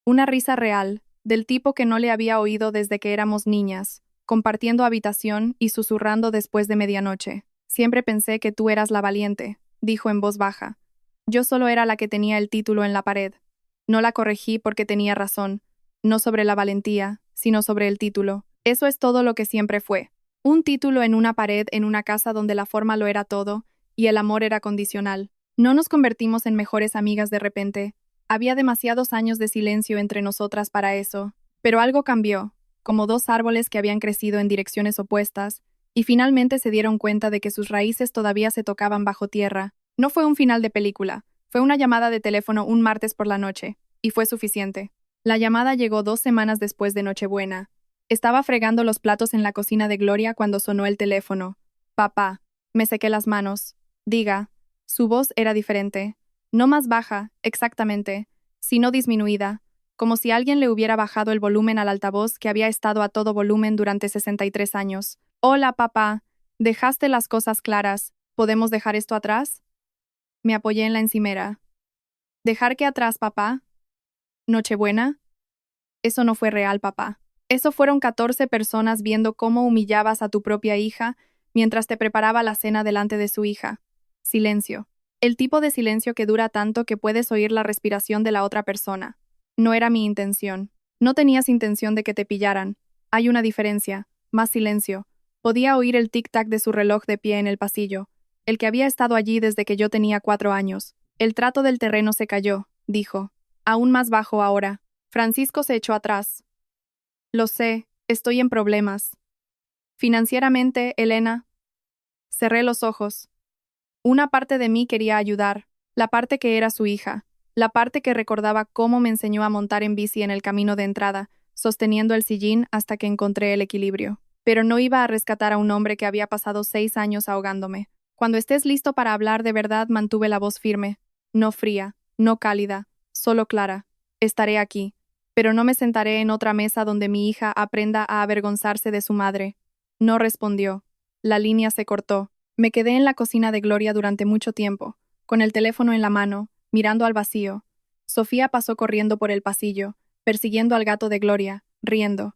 Una risa real, del tipo que no le había oído desde que éramos niñas, compartiendo habitación y susurrando después de medianoche. Siempre pensé que tú eras la valiente, dijo en voz baja. Yo solo era la que tenía el título en la pared. No la corregí porque tenía razón, no sobre la valentía, sino sobre el título. Eso es todo lo que siempre fue. Un título en una pared en una casa donde la forma lo era todo y el amor era condicional. No nos convertimos en mejores amigas de repente. Había demasiados años de silencio entre nosotras para eso, pero algo cambió, como dos árboles que habían crecido en direcciones opuestas, y finalmente se dieron cuenta de que sus raíces todavía se tocaban bajo tierra. No fue un final de película, fue una llamada de teléfono un martes por la noche, y fue suficiente. La llamada llegó 2 semanas después de Nochebuena. Estaba fregando los platos en la cocina de Gloria cuando sonó el teléfono. Papá. Me sequé las manos. Diga. Su voz era diferente. No más baja, exactamente, sino disminuida, como si alguien le hubiera bajado el volumen al altavoz que había estado a todo volumen durante 63 años. Hola, papá. Dejaste las cosas claras. ¿Podemos dejar esto atrás? Me apoyé en la encimera. ¿Dejar qué atrás, papá? ¿Nochebuena? Eso no fue real, papá. Eso fueron 14 personas viendo cómo humillabas a tu propia hija mientras te preparaba la cena delante de su hija. Silencio. El tipo de silencio que dura tanto que puedes oír la respiración de la otra persona. No era mi intención. No tenías intención de que te pillaran. Hay una diferencia. Más silencio. Podía oír el tic-tac de su reloj de pie en el pasillo, el que había estado allí desde que yo tenía 4 años. El trato del terreno se cayó, dijo. Aún más bajo ahora. Francisco se echó atrás. Lo sé, estoy en problemas. Financieramente, Elena. Cerré los ojos. Una parte de mí quería ayudar, la parte que era su hija, la parte que recordaba cómo me enseñó a montar en bici en el camino de entrada, sosteniendo el sillín hasta que encontré el equilibrio. Pero no iba a rescatar a un hombre que había pasado 6 años ahogándome. Cuando estés listo para hablar de verdad, mantuve la voz firme, no fría, no cálida, solo clara. Estaré aquí, pero no me sentaré en otra mesa donde mi hija aprenda a avergonzarse de su madre. No respondió. La línea se cortó. Me quedé en la cocina de Gloria durante mucho tiempo, con el teléfono en la mano, mirando al vacío. Sofía pasó corriendo por el pasillo, persiguiendo al gato de Gloria, riendo.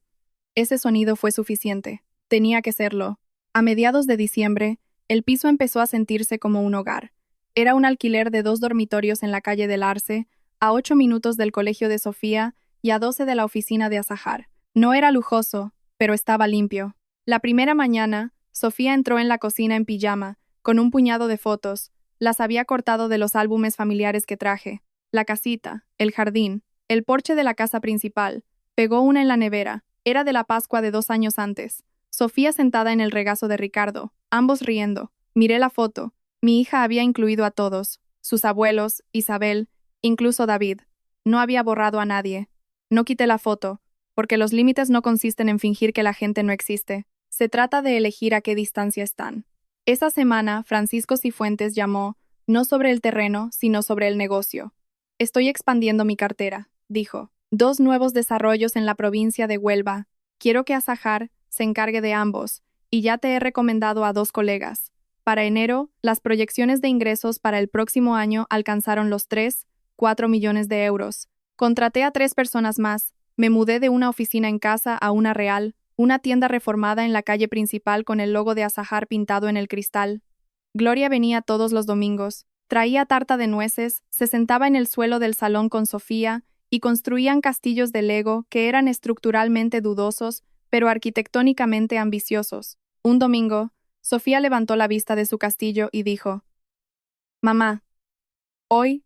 Ese sonido fue suficiente. Tenía que serlo. A mediados de diciembre, el piso empezó a sentirse como un hogar. Era un alquiler de 2 dormitorios en la calle del Arce, a 8 minutos del colegio de Sofía y a 12 de la oficina de Azahar. No era lujoso, pero estaba limpio. La primera mañana, Sofía entró en la cocina en pijama, con un puñado de fotos. Las había cortado de los álbumes familiares que traje. La casita, el jardín, el porche de la casa principal. Pegó una en la nevera. Era de la Pascua de 2 años antes. Sofía sentada en el regazo de Ricardo, ambos riendo. Miré la foto. Mi hija había incluido a todos. Sus abuelos, Isabel, incluso David. No había borrado a nadie. No quité la foto, porque los límites no consisten en fingir que la gente no existe. Se trata de elegir a qué distancia están. Esa semana, Francisco Cifuentes llamó, no sobre el terreno, sino sobre el negocio. Estoy expandiendo mi cartera, dijo. 2 nuevos desarrollos en la provincia de Huelva. Quiero que Azahar se encargue de ambos, y ya te he recomendado a 2 colegas. Para enero, las proyecciones de ingresos para el próximo año alcanzaron los 3,4 millones de euros. Contraté a 3 personas más. Me mudé de una oficina en casa a una real, una tienda reformada en la calle principal con el logo de Azahar pintado en el cristal. Gloria venía todos los domingos, traía tarta de nueces, se sentaba en el suelo del salón con Sofía y construían castillos de Lego que eran estructuralmente dudosos, pero arquitectónicamente ambiciosos. Un domingo, Sofía levantó la vista de su castillo y dijo: «Mamá, hoy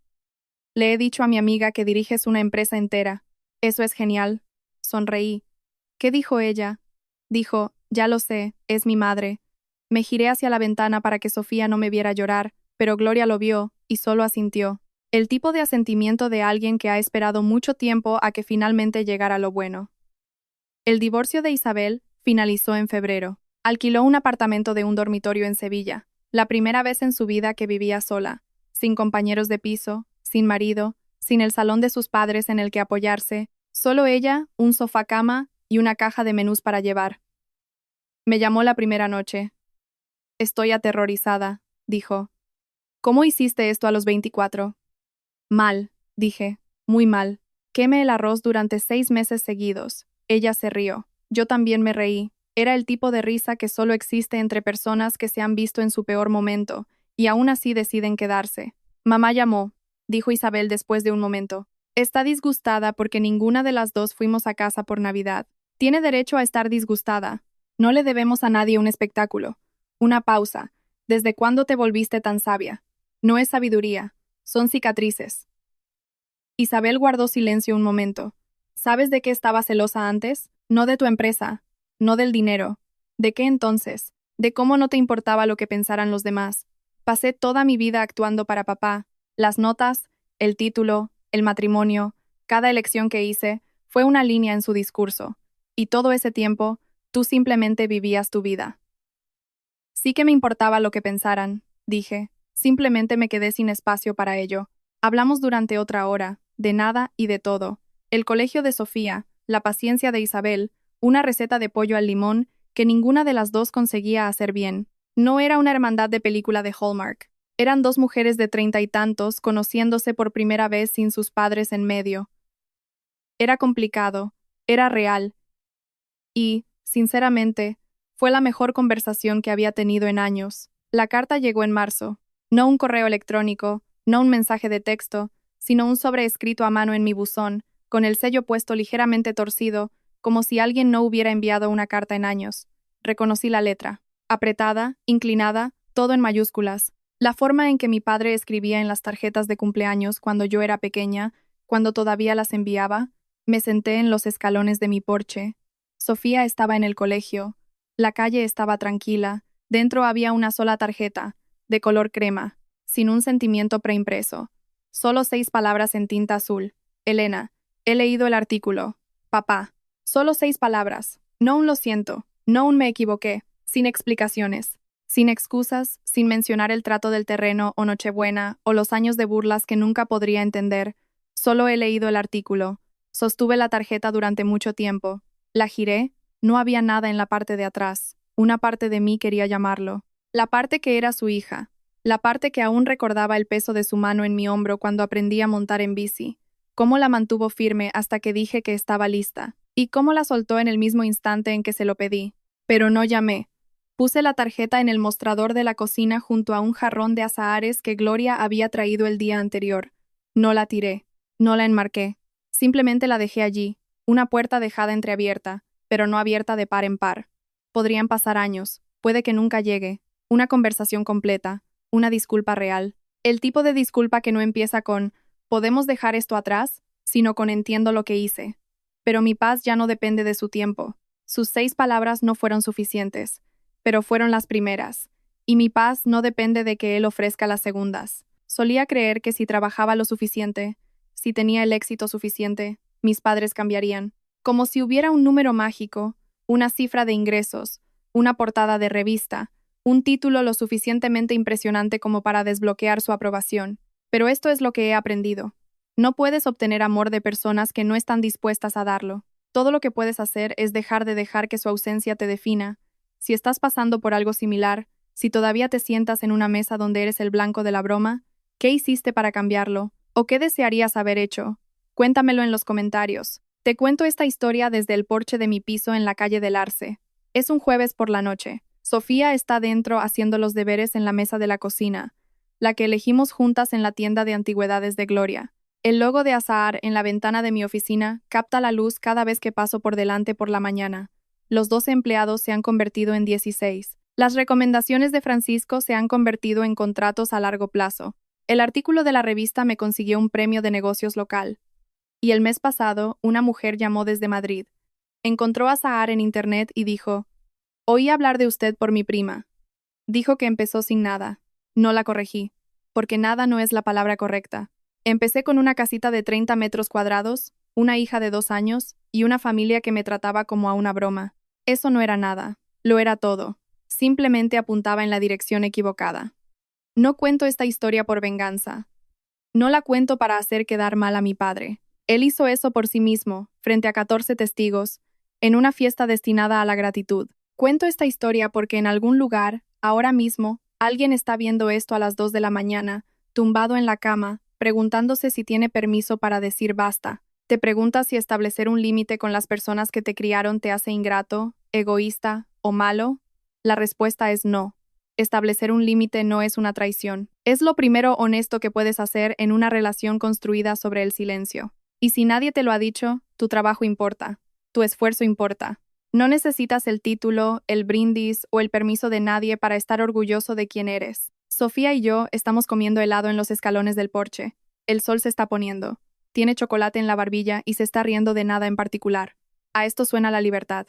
le he dicho a mi amiga que diriges una empresa entera. Eso es genial». Sonreí. ¿Qué dijo ella? Dijo, ya lo sé, es mi madre. Me giré hacia la ventana para que Sofía no me viera llorar, pero Gloria lo vio, y solo asintió. El tipo de asentimiento de alguien que ha esperado mucho tiempo a que finalmente llegara lo bueno. El divorcio de Isabel finalizó en febrero. Alquiló un apartamento de un dormitorio en Sevilla, la primera vez en su vida que vivía sola, sin compañeros de piso, sin marido, sin el salón de sus padres en el que apoyarse, solo ella, un sofá cama y una caja de menús para llevar. Me llamó la primera noche. Estoy aterrorizada, dijo. ¿Cómo hiciste esto a los 24? Mal, dije, muy mal. Queme el arroz durante 6 meses seguidos. Ella se rió. Yo también me reí. Era el tipo de risa que solo existe entre personas que se han visto en su peor momento, y aún así deciden quedarse. Mamá llamó, dijo Isabel después de un momento. Está disgustada porque ninguna de las dos fuimos a casa por Navidad. Tiene derecho a estar disgustada. No le debemos a nadie un espectáculo. Una pausa. ¿Desde cuándo te volviste tan sabia? No es sabiduría, son cicatrices. Isabel guardó silencio un momento. ¿Sabes de qué estaba celosa antes? No de tu empresa, no del dinero. ¿De qué entonces? De cómo no te importaba lo que pensaran los demás. Pasé toda mi vida actuando para papá. Las notas, el título, el matrimonio, cada elección que hice, fue una línea en su discurso. Y todo ese tiempo, tú simplemente vivías tu vida. Sí que me importaba lo que pensaran, dije. Simplemente me quedé sin espacio para ello. Hablamos durante otra hora, de nada y de todo. El colegio de Sofía, la paciencia de Isabel, una receta de pollo al limón que ninguna de las dos conseguía hacer bien. No era una hermandad de película de Hallmark. Eran dos mujeres de 30 y tantos conociéndose por primera vez sin sus padres en medio. Era complicado, era real. Y, sinceramente, fue la mejor conversación que había tenido en años. La carta llegó en marzo. No un correo electrónico, no un mensaje de texto, sino un sobre escrito a mano en mi buzón, con el sello puesto ligeramente torcido, como si alguien no hubiera enviado una carta en años. Reconocí la letra. Apretada, inclinada, todo en mayúsculas. La forma en que mi padre escribía en las tarjetas de cumpleaños cuando yo era pequeña, cuando todavía las enviaba, me senté en los escalones de mi porche. Sofía estaba en el colegio. La calle estaba tranquila. Dentro había una sola tarjeta, de color crema, sin un sentimiento preimpreso. Solo 6 palabras en tinta azul. Elena, he leído el artículo. Papá. Solo 6 palabras. No un lo siento, no un me equivoqué, sin explicaciones. Sin excusas, sin mencionar el trato del terreno o Nochebuena o los años de burlas que nunca podría entender. Solo he leído el artículo. Sostuve la tarjeta durante mucho tiempo. La giré, no había nada en la parte de atrás. Una parte de mí quería llamarlo. La parte que era su hija. La parte que aún recordaba el peso de su mano en mi hombro cuando aprendí a montar en bici. Cómo la mantuvo firme hasta que dije que estaba lista. Y cómo la soltó en el mismo instante en que se lo pedí. Pero no llamé. Puse la tarjeta en el mostrador de la cocina junto a un jarrón de azahares que Gloria había traído el día anterior. No la tiré. No la enmarqué. Simplemente la dejé allí, una puerta dejada entreabierta, pero no abierta de par en par. Podrían pasar años, puede que nunca llegue, una conversación completa, una disculpa real. El tipo de disculpa que no empieza con «¿podemos dejar esto atrás?», sino con «entiendo lo que hice». Pero mi paz ya no depende de su tiempo. Sus 6 palabras no fueron suficientes, pero fueron las primeras. Y mi paz no depende de que él ofrezca las segundas. Solía creer que si trabajaba lo suficiente, si tenía el éxito suficiente, mis padres cambiarían. Como si hubiera un número mágico, una cifra de ingresos, una portada de revista, un título lo suficientemente impresionante como para desbloquear su aprobación. Pero esto es lo que he aprendido. No puedes obtener amor de personas que no están dispuestas a darlo. Todo lo que puedes hacer es dejar de dejar que su ausencia te defina. Si estás pasando por algo similar, si todavía te sientas en una mesa donde eres el blanco de la broma, ¿qué hiciste para cambiarlo? ¿O qué desearías haber hecho? Cuéntamelo en los comentarios. Te cuento esta historia desde el porche de mi piso en la calle del Arce. Es un jueves por la noche. Sofía está dentro haciendo los deberes en la mesa de la cocina, la que elegimos juntas en la tienda de antigüedades de Gloria. El logo de Azahar en la ventana de mi oficina capta la luz cada vez que paso por delante por la mañana. Los 12 empleados se han convertido en 16. Las recomendaciones de Francisco se han convertido en contratos a largo plazo. El artículo de la revista me consiguió un premio de negocios local. Y el mes pasado, una mujer llamó desde Madrid. Encontró a Sahar en internet y dijo, oí hablar de usted por mi prima. Dijo que empezó sin nada. No la corregí, porque nada no es la palabra correcta. Empecé con una casita de 30 metros cuadrados, una hija de 2 años y una familia que me trataba como a una broma. Eso no era nada, lo era todo. Simplemente apuntaba en la dirección equivocada. No cuento esta historia por venganza. No la cuento para hacer quedar mal a mi padre. Él hizo eso por sí mismo, frente a 14 testigos, en una fiesta destinada a la gratitud. Cuento esta historia porque en algún lugar, ahora mismo, alguien está viendo esto a las 2 de la mañana, tumbado en la cama, preguntándose si tiene permiso para decir basta. Te preguntas si establecer un límite con las personas que te criaron te hace ingrato, egoísta o malo. La respuesta es no. Establecer un límite no es una traición. Es lo primero honesto que puedes hacer en una relación construida sobre el silencio. Y si nadie te lo ha dicho, tu trabajo importa. Tu esfuerzo importa. No necesitas el título, el brindis o el permiso de nadie para estar orgulloso de quién eres. Sofía y yo estamos comiendo helado en los escalones del porche. El sol se está poniendo. Tiene chocolate en la barbilla y se está riendo de nada en particular. A esto suena la libertad.